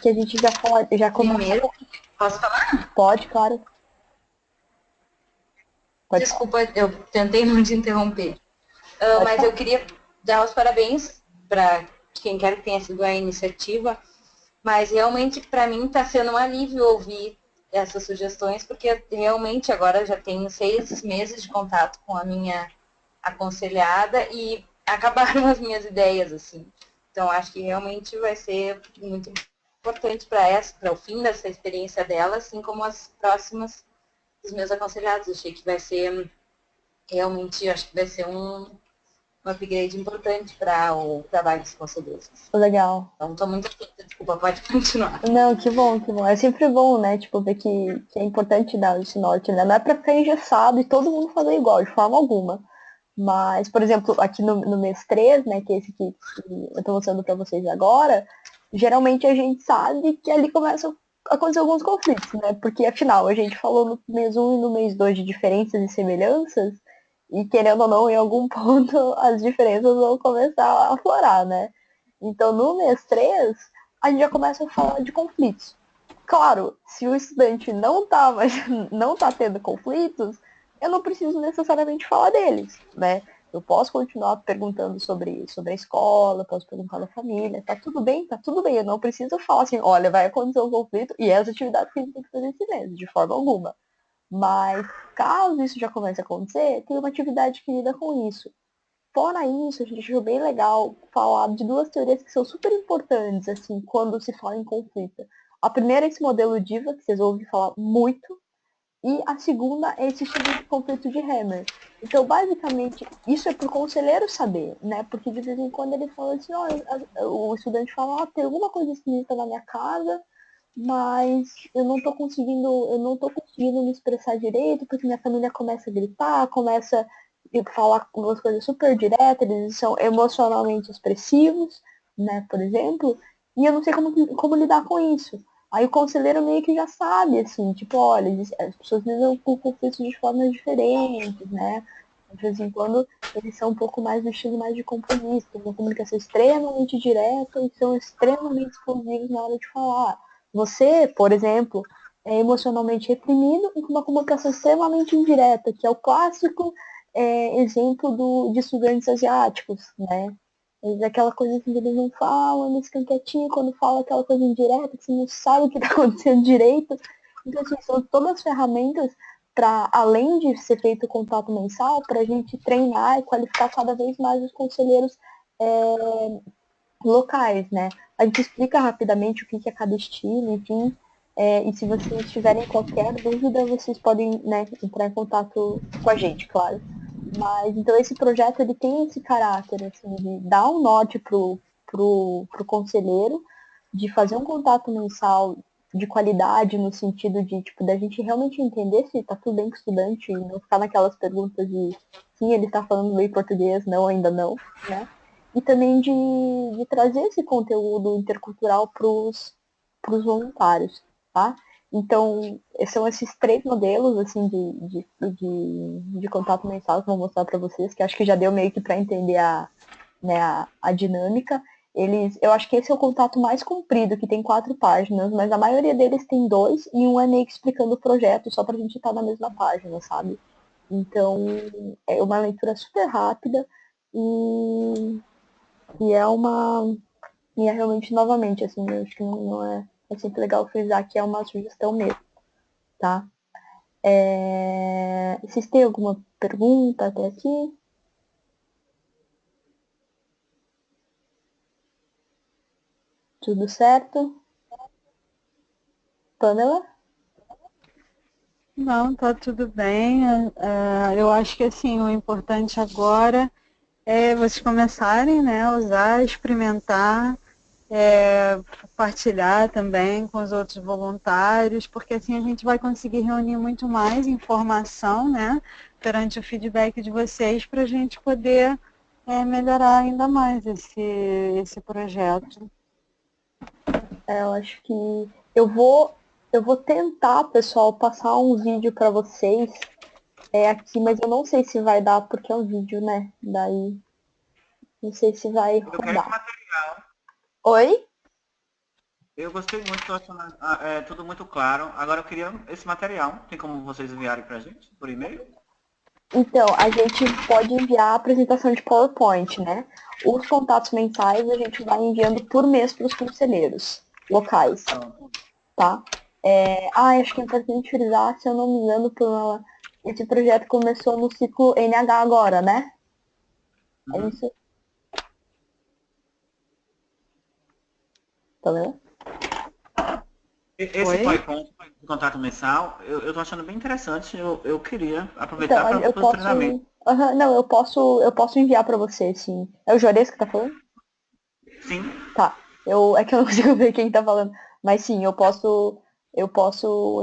Que a gente já começa. Primeiro, posso falar? Pode, claro. Desculpa, eu tentei não te interromper. Mas eu queria dar os parabéns para quem quer que tenha sido a iniciativa, mas realmente para mim está sendo um alívio ouvir essas sugestões, porque realmente agora já tenho 6 meses de contato com a minha aconselhada e acabaram as minhas ideias, assim. Então, acho que realmente vai ser muito importante para o fim dessa experiência dela, assim como as próximas dos meus aconselhados. Achei que vai ser, realmente, acho que vai ser um upgrade importante para o trabalho dos conselheiros. Legal. Então, estou muito atenta, desculpa, pode continuar. Não, que bom, que bom. É sempre bom, né, tipo, ver que é importante dar esse norte, né? Não é pra ficar engessado e todo mundo fazer igual, de forma alguma. Mas, por exemplo, aqui no mês 3, né, que é esse que eu tô mostrando pra vocês agora, geralmente a gente sabe que ali começam a acontecer alguns conflitos, né? Porque, afinal, a gente falou no mês 1 e no mês 2 de diferenças e semelhanças, e querendo ou não, em algum ponto, as diferenças vão começar a aflorar, né? Então, no mês 3, a gente já começa a falar de conflitos. Claro, se o estudante não tá tendo conflitos, eu não preciso necessariamente falar deles, né? Eu posso continuar perguntando sobre a escola, posso perguntar da família, tá tudo bem? Tá tudo bem, eu não preciso falar assim, olha, vai acontecer um conflito e as atividades que a gente tem que fazer esse mês, de forma alguma. Mas, caso isso já comece a acontecer, tem uma atividade que lida com isso. Fora isso, a gente achou bem legal falar de 2 teorias que são super importantes, assim, quando se fala em conflito. A primeira é esse modelo DIVA, que vocês ouvem falar muito, e a segunda é esse estudo de conflito de Hammer. Então, basicamente, isso é para o conselheiro saber, né? Porque de vez em quando ele fala assim, o estudante fala, tem alguma coisa esquisita na minha casa, mas eu não tô conseguindo me expressar direito, porque minha família começa a gritar, começa a falar umas coisas super diretas, eles são emocionalmente expressivos, né, por exemplo, e eu não sei como lidar com isso. Aí o conselheiro meio que já sabe, assim, tipo, olha, as pessoas lidam com conflitos de formas diferentes, né? De vez em quando eles são um pouco mais do estilo mais de compromisso, tem uma comunicação extremamente direta e são extremamente explosivos na hora de falar. Você, por exemplo, é emocionalmente reprimido e com uma comunicação extremamente indireta, que é o clássico exemplo de estudantes asiáticos, né? Aquela coisa assim que eles não falam, eles ficam quietinhos quando fala aquela coisa indireta, que você não sabe o que está acontecendo direito. Então, assim, são todas as ferramentas para, além de ser feito o contato mensal, para a gente treinar e qualificar cada vez mais os conselheiros locais, né? A gente explica rapidamente o que é cada estilo, enfim. E se vocês tiverem qualquer dúvida, vocês podem, né, entrar em contato com a gente, claro. Mas, então, esse projeto, ele tem esse caráter, assim, de dar um norte pro conselheiro, de fazer um contato mensal de qualidade, no sentido de, tipo, da gente realmente entender se tá tudo bem com o estudante, e não ficar naquelas perguntas de sim, ele tá falando bem português, não, ainda não, né? E também de trazer esse conteúdo intercultural pros voluntários, tá? Então, são esses 3 modelos, assim, de contato mensal que eu vou mostrar para vocês, que acho que já deu meio que para entender a dinâmica. eu acho que esse é o contato mais comprido, que tem 4 páginas, mas a maioria deles tem 2 e um é meio que explicando o projeto, só pra gente estar na mesma página, sabe? Então, é uma leitura super rápida e é uma. E é realmente, novamente, assim, eu acho que não é. É sempre legal frisar que é uma sugestão mesmo, tá? Vocês têm alguma pergunta até aqui? Tudo certo? Pamela? Não, tá tudo bem. Eu acho que assim, o importante agora é vocês começarem, né, a usar, experimentar, partilhar também com os outros voluntários, porque assim a gente vai conseguir reunir muito mais informação, né, perante o feedback de vocês para a gente poder melhorar ainda mais esse projeto. Eu acho que eu vou tentar, pessoal, passar um vídeo para vocês aqui, mas eu não sei se vai dar porque é um vídeo, né? Daí não sei se vai Eu quero esse rodar. material. Oi? Eu gostei muito, tô achando tudo muito claro. Agora eu queria esse material. Tem como vocês enviarem pra gente por e-mail? Então, a gente pode enviar a apresentação de PowerPoint, né? Os contatos mensais a gente vai enviando por mês para os conselheiros locais, Pronto. tá? Acho que é importante frisar, se eu não me engano, esse projeto começou no ciclo NH agora, né? É Uhum. isso? Tá vendo? Esse Oi? PowerPoint de contato mensal, eu tô achando bem interessante. Eu queria aproveitar Então, para eu o treinamento. posso. Não, eu posso enviar para você, sim. É o Juarez que tá falando? Sim, Tá. É que eu não consigo ver quem tá falando. Mas sim, eu posso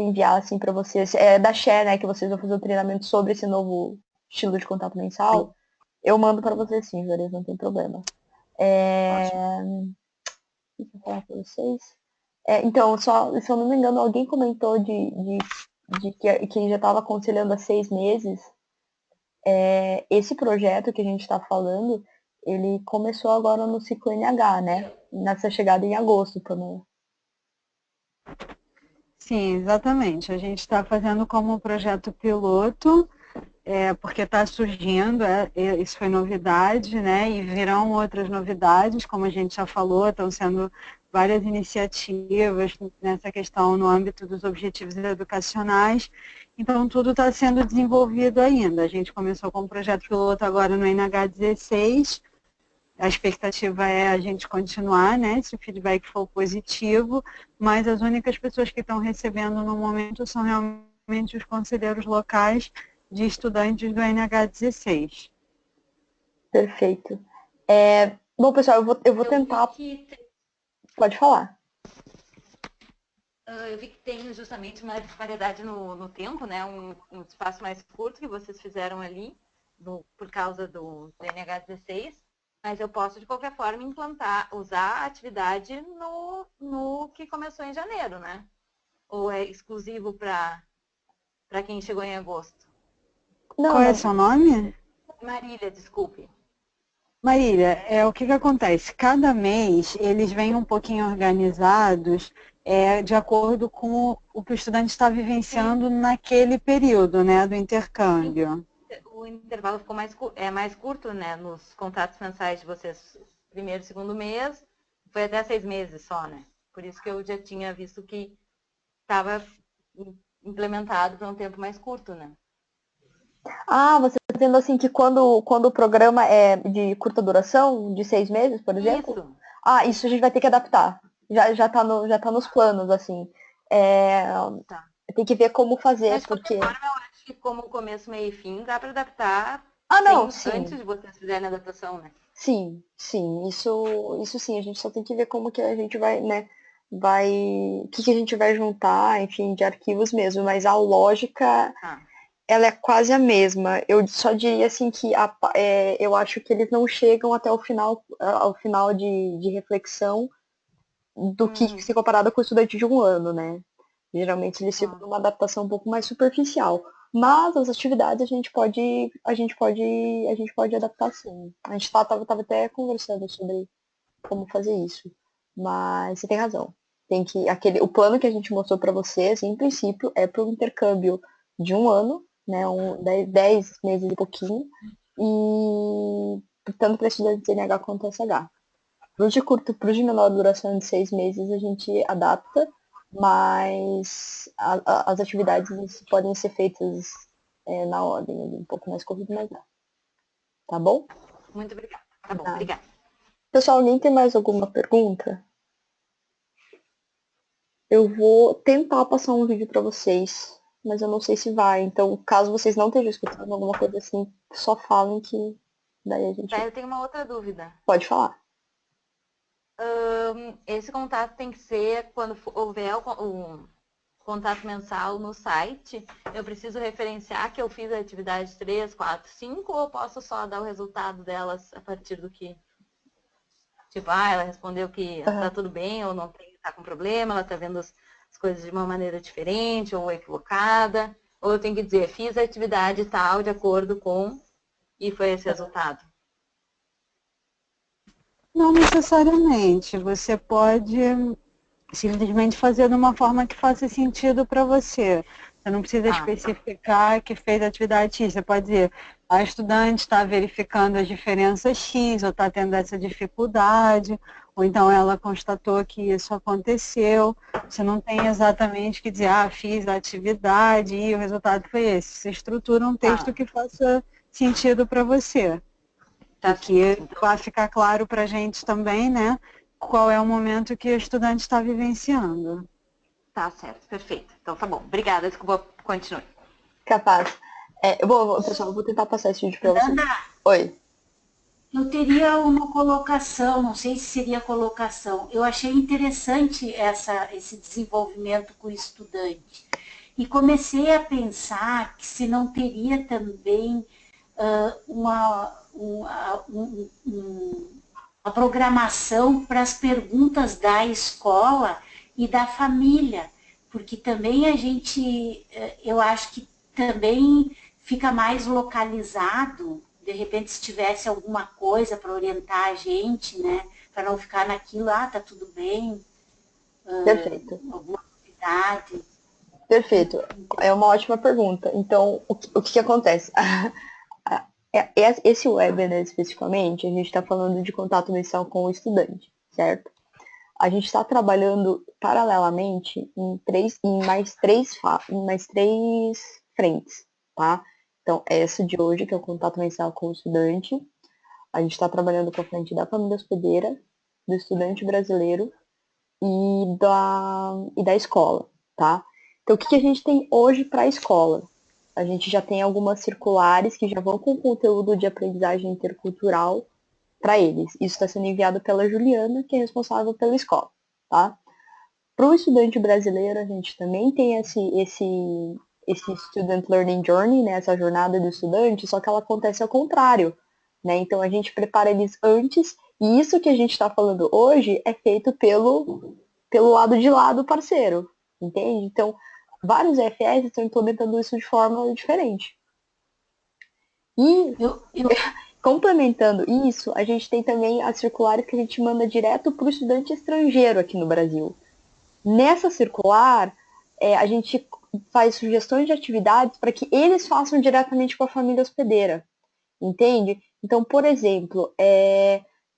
enviar assim para vocês. É da Share, né, que vocês vão fazer o treinamento sobre esse novo estilo de contato mensal. Eu mando para vocês sim, Juarez, não tem problema. ótimo. O que eu falar para vocês? Então, se eu não me engano, alguém comentou de que já estava aconselhando há 6 meses. Esse projeto que a gente está falando, ele começou agora no ciclo NH, né? Nessa chegada em agosto também. Sim, exatamente. A gente está fazendo como um projeto piloto, porque está surgindo, isso foi novidade, né? E virão outras novidades, como a gente já falou, estão sendo várias iniciativas nessa questão no âmbito dos objetivos educacionais. Então, tudo está sendo desenvolvido ainda. A gente começou com um projeto piloto agora no NH16. A expectativa é a gente continuar, né, se o feedback for positivo, mas as únicas pessoas que estão recebendo no momento são realmente os conselheiros locais de estudantes do NH16. Perfeito. Bom, pessoal, eu vou tentar. Pode falar. Eu vi que tem justamente uma disparidade no tempo, né? Um espaço mais curto que vocês fizeram ali, por causa do NH16, mas eu posso, de qualquer forma, usar a atividade no que começou em janeiro, né? Ou é exclusivo para quem chegou em agosto? Não, Qual é seu nome? Marília, desculpe. Marília, o que acontece? Cada mês eles vêm um pouquinho organizados de acordo com o que o estudante está vivenciando naquele período, né, do intercâmbio. O intervalo ficou mais curto, né? Nos contratos mensais de vocês, primeiro e segundo mês, foi até 6 meses só, né? Por isso que eu já tinha visto que estava implementado para um tempo mais curto, né? Você está dizendo assim que quando o programa é de curta duração, de 6 meses, por exemplo? Isso. Isso a gente vai ter que adaptar. Já tá nos planos, assim. Tá. Tem que ver como fazer, Mas, de porque. qualquer forma, eu acho que como começo, meio e fim, dá para adaptar Não, sim. antes de vocês fizerem a adaptação, né? Sim, sim. Isso sim, a gente só tem que ver como que a gente vai, né? O que a gente vai juntar, enfim, de arquivos mesmo. Mas a lógica, Tá. ela é quase a mesma. Eu só diria assim que eu acho que eles não chegam até o final, ao final de reflexão do que se comparado com o estudante de um ano, né? Geralmente eles ficam numa adaptação um pouco mais superficial. Mas as atividades a gente pode adaptar sim. A gente tava até conversando como fazer isso. Mas você tem razão. O plano que a gente mostrou para vocês, em princípio, é para o intercâmbio de 1 ano, né, 10 meses e pouquinho, e tanto para estudantes de NH quanto SH. Para de menor duração de 6 meses a gente adapta, mas as atividades podem ser feitas na ordem, um pouco mais corrido, mas dá. Tá bom? Muito obrigada. Tá bom, Tá. obrigada. Pessoal, alguém tem mais alguma pergunta? Eu vou tentar passar um vídeo para vocês, mas eu não sei se vai. Então, caso vocês não estejam escutando alguma coisa assim, só falem que daí a gente Tá, eu tenho uma outra dúvida. pode falar. Esse contato tem que ser quando houver o contato mensal no site. Eu preciso referenciar que eu fiz a atividade 3, 4, 5 ou eu posso só dar o resultado delas a partir do que? Tipo, ela respondeu que tá tudo bem ou não tá com problema, ela tá vendo as coisas de uma maneira diferente ou equivocada. Ou eu tenho que dizer, fiz a atividade tal de acordo com e foi esse resultado. Não necessariamente. Você pode simplesmente fazer de uma forma que faça sentido para você. Você não precisa especificar que fez a atividade X. Você pode dizer, a estudante está verificando as diferenças X, ou está tendo essa dificuldade, ou então ela constatou que isso aconteceu. Você não tem exatamente que dizer, fiz a atividade e o resultado foi esse. Você estrutura um texto que faça sentido para você. Porque vai ficar claro para a gente também, né, qual é o momento que o estudante está vivenciando. Tá certo, perfeito. Então tá bom. Obrigada, desculpa, continue. Capaz. Pessoal, eu vou tentar passar esse vídeo para vocês. Ana, Oi. eu teria uma colocação, não sei se seria colocação. Eu achei interessante esse desenvolvimento com o estudante. E comecei a pensar que se não teria também uma programação para as perguntas da escola e da família, porque também eu acho que também fica mais localizado, de repente se tivesse alguma coisa para orientar a gente, né, para não ficar naquilo, tá tudo bem, Perfeito. alguma novidade. Perfeito. É uma ótima pergunta. Então, o que acontece? Esse webinar, especificamente, a gente está falando de contato mensal com o estudante, certo? A gente está trabalhando paralelamente em mais três frentes, tá? Então, essa de hoje, que é o contato mensal com o estudante. A gente está trabalhando com a frente da família hospedeira, do estudante brasileiro e da escola, tá? Então, o que a gente tem hoje para a escola? A gente já tem algumas circulares que já vão com conteúdo de aprendizagem intercultural para eles. Isso está sendo enviado pela Juliana, que é responsável pela escola, tá? Para o estudante brasileiro, a gente também tem esse Student Learning Journey, né, essa jornada do estudante, só que ela acontece ao contrário, né? Então a gente prepara eles antes, e isso que a gente está falando hoje é feito pelo lado de lá do parceiro, entende? Então, vários EFS estão implementando isso de forma diferente. E complementando isso, a gente tem também as circulares que a gente manda direto para o estudante estrangeiro aqui no Brasil. Nessa circular, a gente faz sugestões de atividades para que eles façam diretamente com a família hospedeira, entende? Então, por exemplo,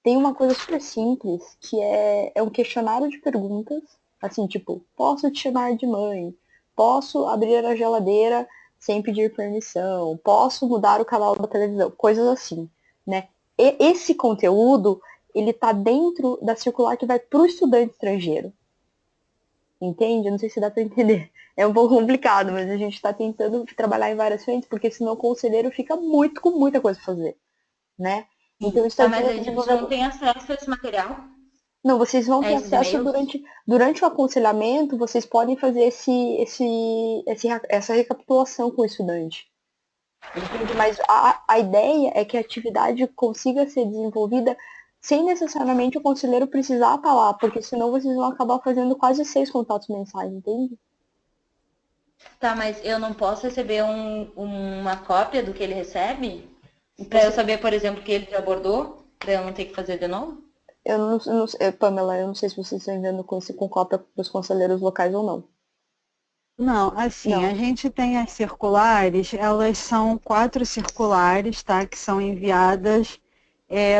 tem uma coisa super simples, que é um questionário de perguntas, assim, tipo, posso te chamar de mãe? Posso abrir a geladeira sem pedir permissão? Posso mudar o canal da televisão? Coisas assim, né? E esse conteúdo, ele tá dentro da circular que vai para o estudante estrangeiro. Entende? Eu não sei se dá para entender. É um pouco complicado, mas a gente está tentando trabalhar em várias frentes, porque senão o conselheiro fica com muita coisa para fazer, né? Então isso mas a gente não tem acesso a esse material? Não, vocês vão ter acesso durante o aconselhamento, vocês podem fazer essa recapitulação com o estudante. Entende? Mas a ideia é que a atividade consiga ser desenvolvida sem necessariamente o conselheiro precisar estar lá, porque senão vocês vão acabar fazendo quase 6 contatos mensais, entende? Tá, mas eu não posso receber uma cópia do que ele recebe? Para eu saber, por exemplo, que ele já abordou? Para eu não ter que fazer de novo? Pamela, eu não sei se vocês estão enviando com cópia para os conselheiros locais ou não. Não, assim, Não. a gente tem as circulares, elas são 4 circulares, tá? Que são enviadas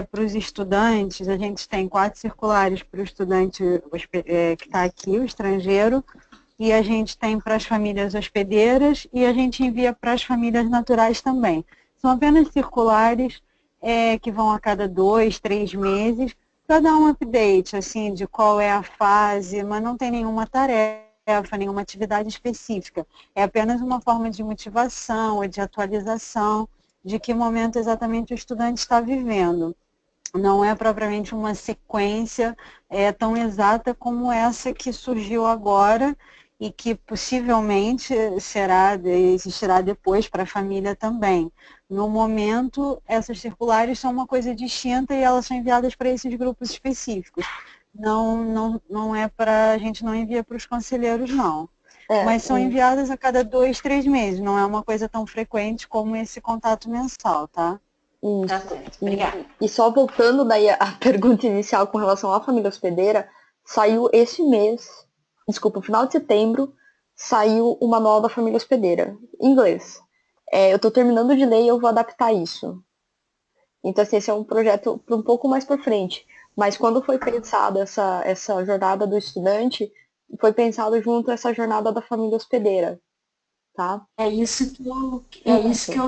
para os estudantes. A gente tem 4 circulares para o estudante que está aqui, o estrangeiro, e a gente tem para as famílias hospedeiras e a gente envia para as famílias naturais também. São apenas circulares que vão a cada 2, 3 meses, para dar um update, assim, de qual é a fase, mas não tem nenhuma tarefa, nenhuma atividade específica. É apenas uma forma de motivação ou de atualização de que momento exatamente o estudante está vivendo. Não é propriamente uma sequência tão exata como essa que surgiu agora e que possivelmente existirá depois para a família também. No momento, essas circulares são uma coisa distinta e elas são enviadas para esses grupos específicos. Não é para, a gente não envia para os conselheiros, não. Mas são enviadas a cada 2, 3 meses, não é uma coisa tão frequente como esse contato mensal, tá? Isso. Tá certo, obrigada. E só voltando daí à pergunta inicial com relação à família hospedeira, saiu esse mês, desculpa, no final de setembro, saiu o manual da família hospedeira, em inglês. Eu estou terminando de ler e eu vou adaptar isso. Então, assim, esse é um projeto um pouco mais para frente. Mas quando foi pensada essa jornada do estudante, foi pensado junto essa jornada da família hospedeira, tá? É isso que eu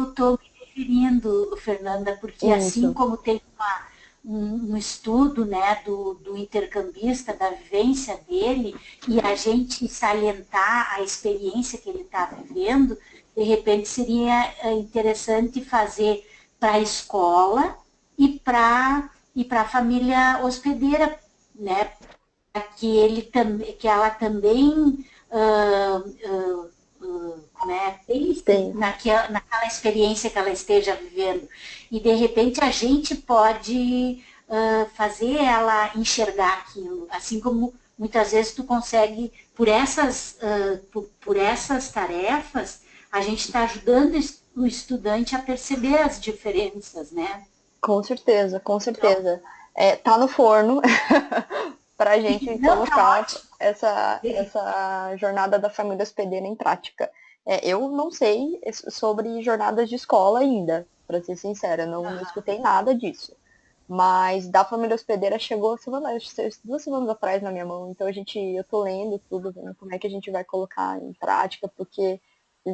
estou me referindo, Fernanda, porque assim como tem um estudo, né, do intercambista, da vivência dele, e a gente salientar a experiência que ele está vivendo, de repente seria interessante fazer para a escola e para a família hospedeira, né, que ela também né, naquela experiência que ela esteja vivendo. E, de repente, a gente pode fazer ela enxergar aquilo, assim como muitas vezes tu consegue, por essas tarefas, a gente está ajudando o estudante a perceber as diferenças, né? Com certeza, com certeza. Tá no forno para a gente colocar essa jornada da família hospedeira em prática. Eu não sei sobre jornadas de escola ainda, para ser sincera, não escutei nada disso. Mas da família hospedeira chegou acho que 2 semanas atrás na minha mão, então eu tô lendo tudo, vendo como é que a gente vai colocar em prática, porque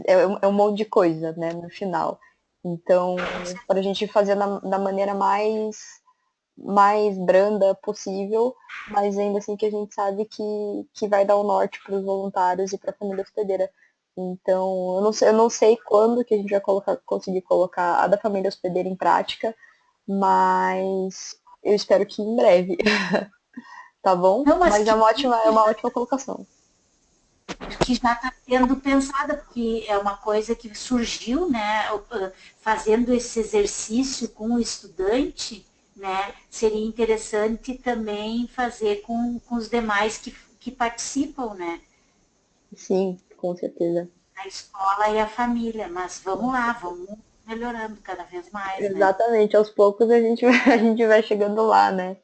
é um monte de coisa, né, no final. Então, para a gente fazer da maneira mais branda possível, mas ainda assim que a gente sabe que vai dar o norte para os voluntários e para a família hospedeira. Então, eu não sei quando que a gente vai conseguir colocar a da família hospedeira em prática, mas eu espero que em breve. Tá bom? Não, mas é uma ótima colocação. Que já está sendo pensada, porque é uma coisa que surgiu, né, fazendo esse exercício com o estudante, né, seria interessante também fazer com os demais que participam, né? Sim, com certeza. A escola e a família, mas vamos lá, vamos melhorando cada vez mais, Exatamente, aos poucos a gente vai chegando lá, né?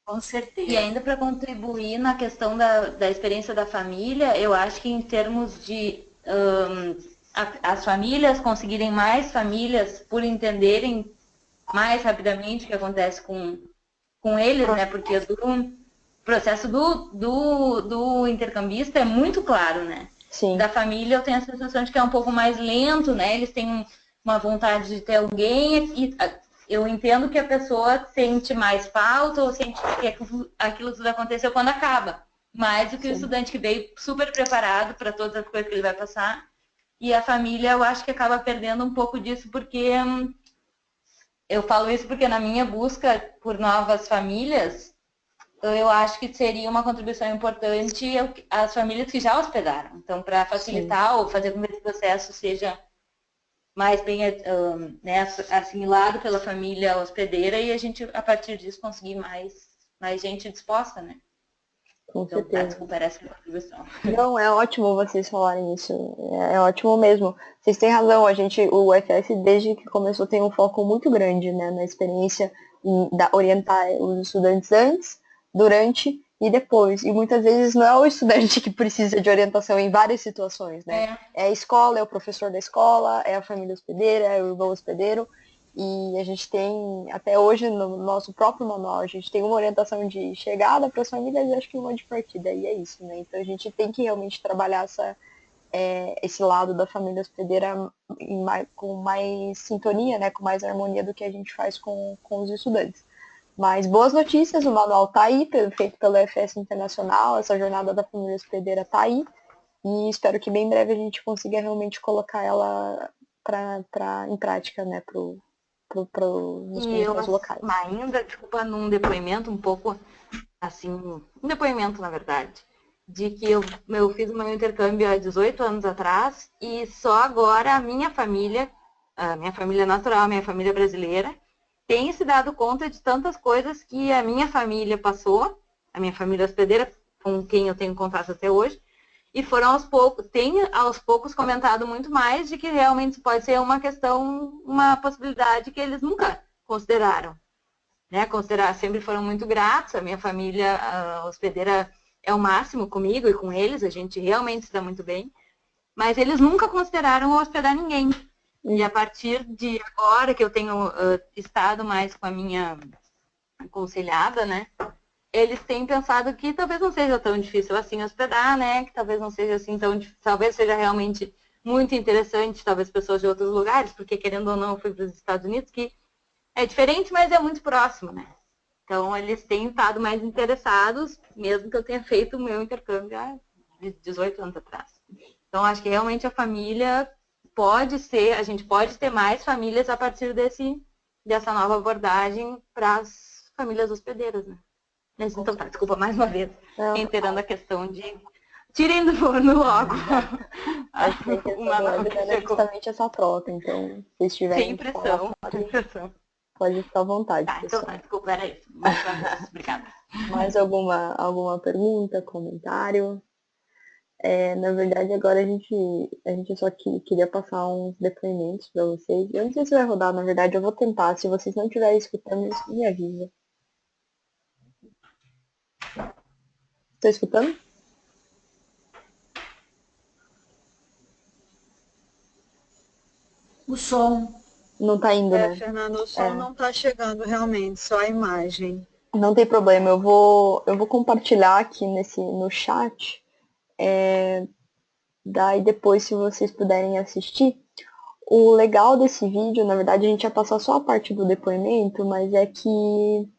Com certeza. E ainda para contribuir na questão da experiência da família, eu acho que em termos de as famílias conseguirem mais famílias por entenderem mais rapidamente o que acontece com eles, né? Porque o processo do intercambista é muito claro, né? Sim. Da família eu tenho a sensação de que é um pouco mais lento, né? Eles têm uma vontade de ter alguém e eu entendo que a pessoa sente mais falta ou sente que aquilo tudo aconteceu quando acaba. Mais do que o estudante que veio super preparado para todas as coisas que ele vai passar. E a família, eu acho que acaba perdendo um pouco disso, porque eu falo isso porque na minha busca por novas famílias, eu acho que seria uma contribuição importante as famílias que já hospedaram. Então, para facilitar ou fazer com que esse processo seja mais bem né, assimilado pela família hospedeira e a gente, a partir disso, conseguir mais gente disposta, né? Com certeza. Desculpa, essa contribuição. Não, é ótimo vocês falarem isso. É ótimo mesmo. Vocês têm razão. O FF, desde que começou, tem um foco muito grande, né, na experiência orientar os estudantes antes, durante e depois. E muitas vezes não é o estudante que precisa de orientação em várias situações, né? É a escola, é o professor da escola, é a família hospedeira, é o irmão hospedeiro. E a gente tem, até hoje, no nosso próprio manual, a gente tem uma orientação de chegada para as famílias e acho que uma de partida. E é isso, né? Então a gente tem que realmente trabalhar esse lado da família hospedeira com mais sintonia, né? Com mais harmonia do que a gente faz com os estudantes. Mas boas notícias, o manual está aí, feito pelo FS Internacional, essa jornada da família hospedeira está aí. E espero que bem breve a gente consiga realmente colocar ela em prática, né, nos E eu projetos locais. ainda, desculpa, num depoimento um pouco, assim, um depoimento, na verdade, de que eu fiz o meu intercâmbio há 18 anos atrás e só agora a minha família natural, a minha família brasileira, tem se dado conta de tantas coisas que a minha família passou, a minha família hospedeira, com quem eu tenho contato até hoje, e tem aos poucos comentado muito mais de que realmente pode ser uma questão, uma possibilidade que eles nunca consideraram. Né? Sempre foram muito gratos, a minha família hospedeira é o máximo comigo e com eles, a gente realmente se dá muito bem, mas eles nunca consideraram hospedar ninguém. E a partir de agora que eu tenho estado mais com a minha aconselhada, né? Eles têm pensado que talvez não seja tão difícil assim hospedar, né? Que talvez não seja assim tão difícil, talvez seja realmente muito interessante, talvez pessoas de outros lugares, porque querendo ou não, eu fui para os Estados Unidos, que é diferente, mas é muito próximo, né? Então, eles têm estado mais interessados, mesmo que eu tenha feito o meu intercâmbio há 18 anos atrás. Então, acho que realmente a família a gente pode ter mais famílias a partir dessa nova abordagem para as famílias hospedeiras, né? Então, tá, desculpa, mais uma vez, reiterando a questão de tirem do forno logo. Acho que a questão do webinar é justamente essa troca, então, se estiverem sem pressão, sem pressão. Pode ficar à vontade. Tá, então tá, desculpa, era isso. Mais uma vez, obrigada. Mais alguma pergunta, comentário? Na verdade, agora a gente só queria passar uns depoimentos para vocês. Eu não sei se vai rodar, na verdade, eu vou tentar. Se vocês não estiverem escutando, me avisa. Estou escutando? O som. Não tá indo, né? Fernando, o som não tá chegando realmente, só a imagem. Não tem problema, eu vou compartilhar aqui no chat. Daí depois, se vocês puderem assistir. O legal desse vídeo, na verdade, a gente ia passar só a parte do depoimento, mas é que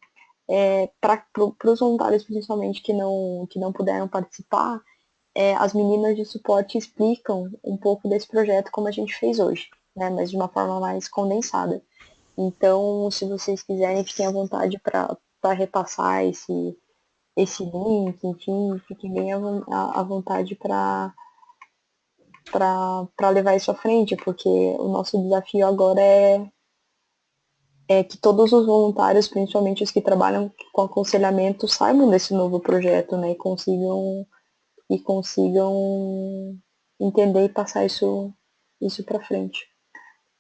para os voluntários, principalmente, que não puderam participar, as meninas de suporte explicam um pouco desse projeto como a gente fez hoje, né? Mas de uma forma mais condensada. Então, se vocês quiserem, fiquem à vontade para repassar esse link, enfim, fiquem bem à vontade para levar isso à frente, porque o nosso desafio agora é que todos os voluntários, principalmente os que trabalham com aconselhamento, saibam desse novo projeto, né, e consigam entender e passar isso para frente.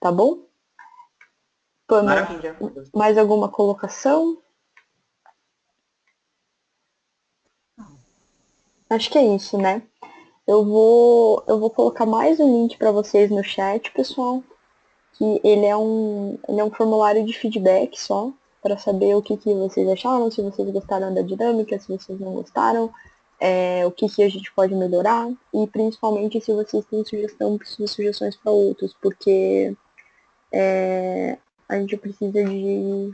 Tá bom? Pamela, mais alguma colocação? Acho que é isso, né? Eu vou colocar mais um link para vocês no chat, pessoal, que ele é um formulário de feedback só, para saber o que vocês acharam, se vocês gostaram da dinâmica, se vocês não gostaram, o que a gente pode melhorar, e principalmente se vocês têm sugestões para outros, porque a gente precisa de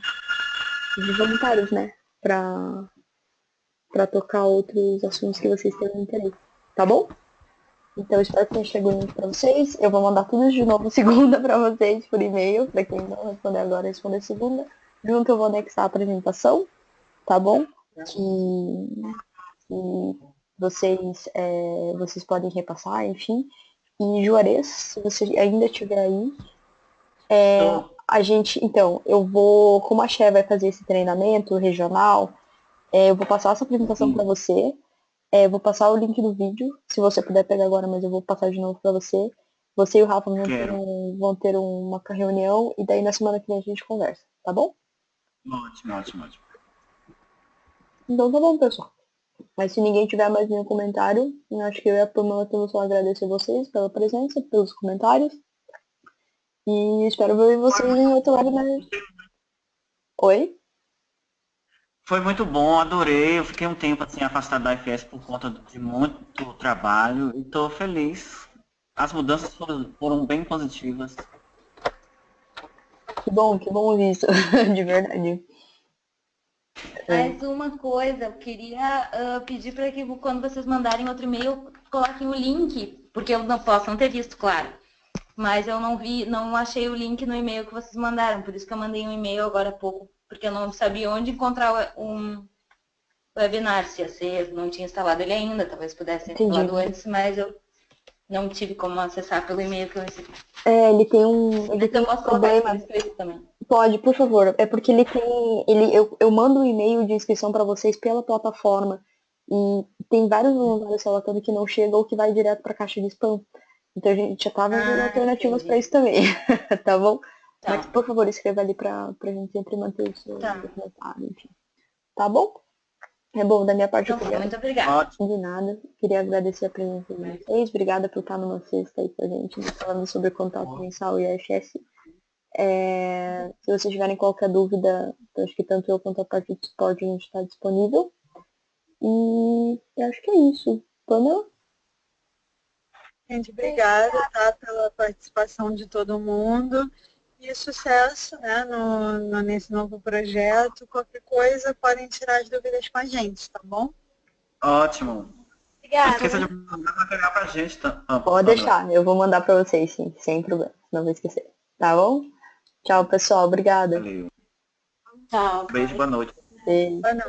voluntários, né, para tocar outros assuntos que vocês tenham interesse, tá bom? Então, espero que tenha chegado o link para vocês. Eu vou mandar tudo de novo segunda para vocês por e-mail, para quem não responder agora, responder segunda. Junto eu vou anexar a apresentação, tá bom? Que vocês podem repassar, enfim. E Juarez, se você ainda estiver aí, então, eu vou, como a Xé vai fazer esse treinamento regional, eu vou passar essa apresentação para você. Vou passar o link do vídeo, se você puder pegar agora, mas eu vou passar de novo para você. Você e o Rafa vão ter uma reunião e daí na semana que vem a gente conversa, tá bom? Ótimo, ótimo, ótimo. Então tá bom, pessoal. Mas se ninguém tiver mais nenhum comentário, eu acho que eu e a Pamela temos só a agradecer vocês pela presença, pelos comentários. E espero ver vocês em outro webinar. Oi? Foi muito bom, adorei. Eu fiquei um tempo assim afastado da FS por conta de muito trabalho e estou feliz. As mudanças foram bem positivas. Que bom ouvir isso, de verdade. Mais uma coisa, eu queria pedir para que quando vocês mandarem outro e-mail, coloquem o link, porque eu não posso não ter visto, claro. Mas eu não achei o link no e-mail que vocês mandaram, por isso que eu mandei um e-mail agora há pouco, porque eu não sabia onde encontrar um webinar, se ia ser, não tinha instalado ele ainda, talvez pudesse ter instalado antes, mas eu não tive como acessar pelo e-mail que eu recebi. Ele tem um. Ele tem Eu um posso colocar isso problema. por escrito também. Pode, por favor. É porque ele tem. Eu mando um e-mail de inscrição para vocês pela plataforma. E tem vários voluntários relatando que não chega ou que vai direto para a caixa de spam. Então a gente já tava vendo alternativas para isso também. Tá bom? Tá. Mas, por favor, escreva ali pra gente sempre manter o seu Tá. documentário, enfim. Tá bom? É bom, da minha parte Então, eu queria... muito obrigada. Ótimo. De nada. Queria agradecer a presença de vocês. Obrigada por estar numa sexta aí com a gente, falando sobre contato mensal e AFS. Se vocês tiverem qualquer dúvida, eu acho que tanto eu quanto a parte de suporte a gente está disponível. E eu acho que é isso. Pamela? Gente, obrigada, tá, pela participação de todo mundo e sucesso, né, nesse novo projeto. Qualquer coisa, podem tirar as dúvidas com a gente, tá bom? Ótimo. Não Obrigada. esqueça de mandar material pra gente. Pode deixar, eu vou mandar pra vocês, sim, sem problema, não vou esquecer. Tá bom? Tchau, pessoal, obrigada. Valeu. Tchau. Beijo, boa noite. Beijo. Boa noite.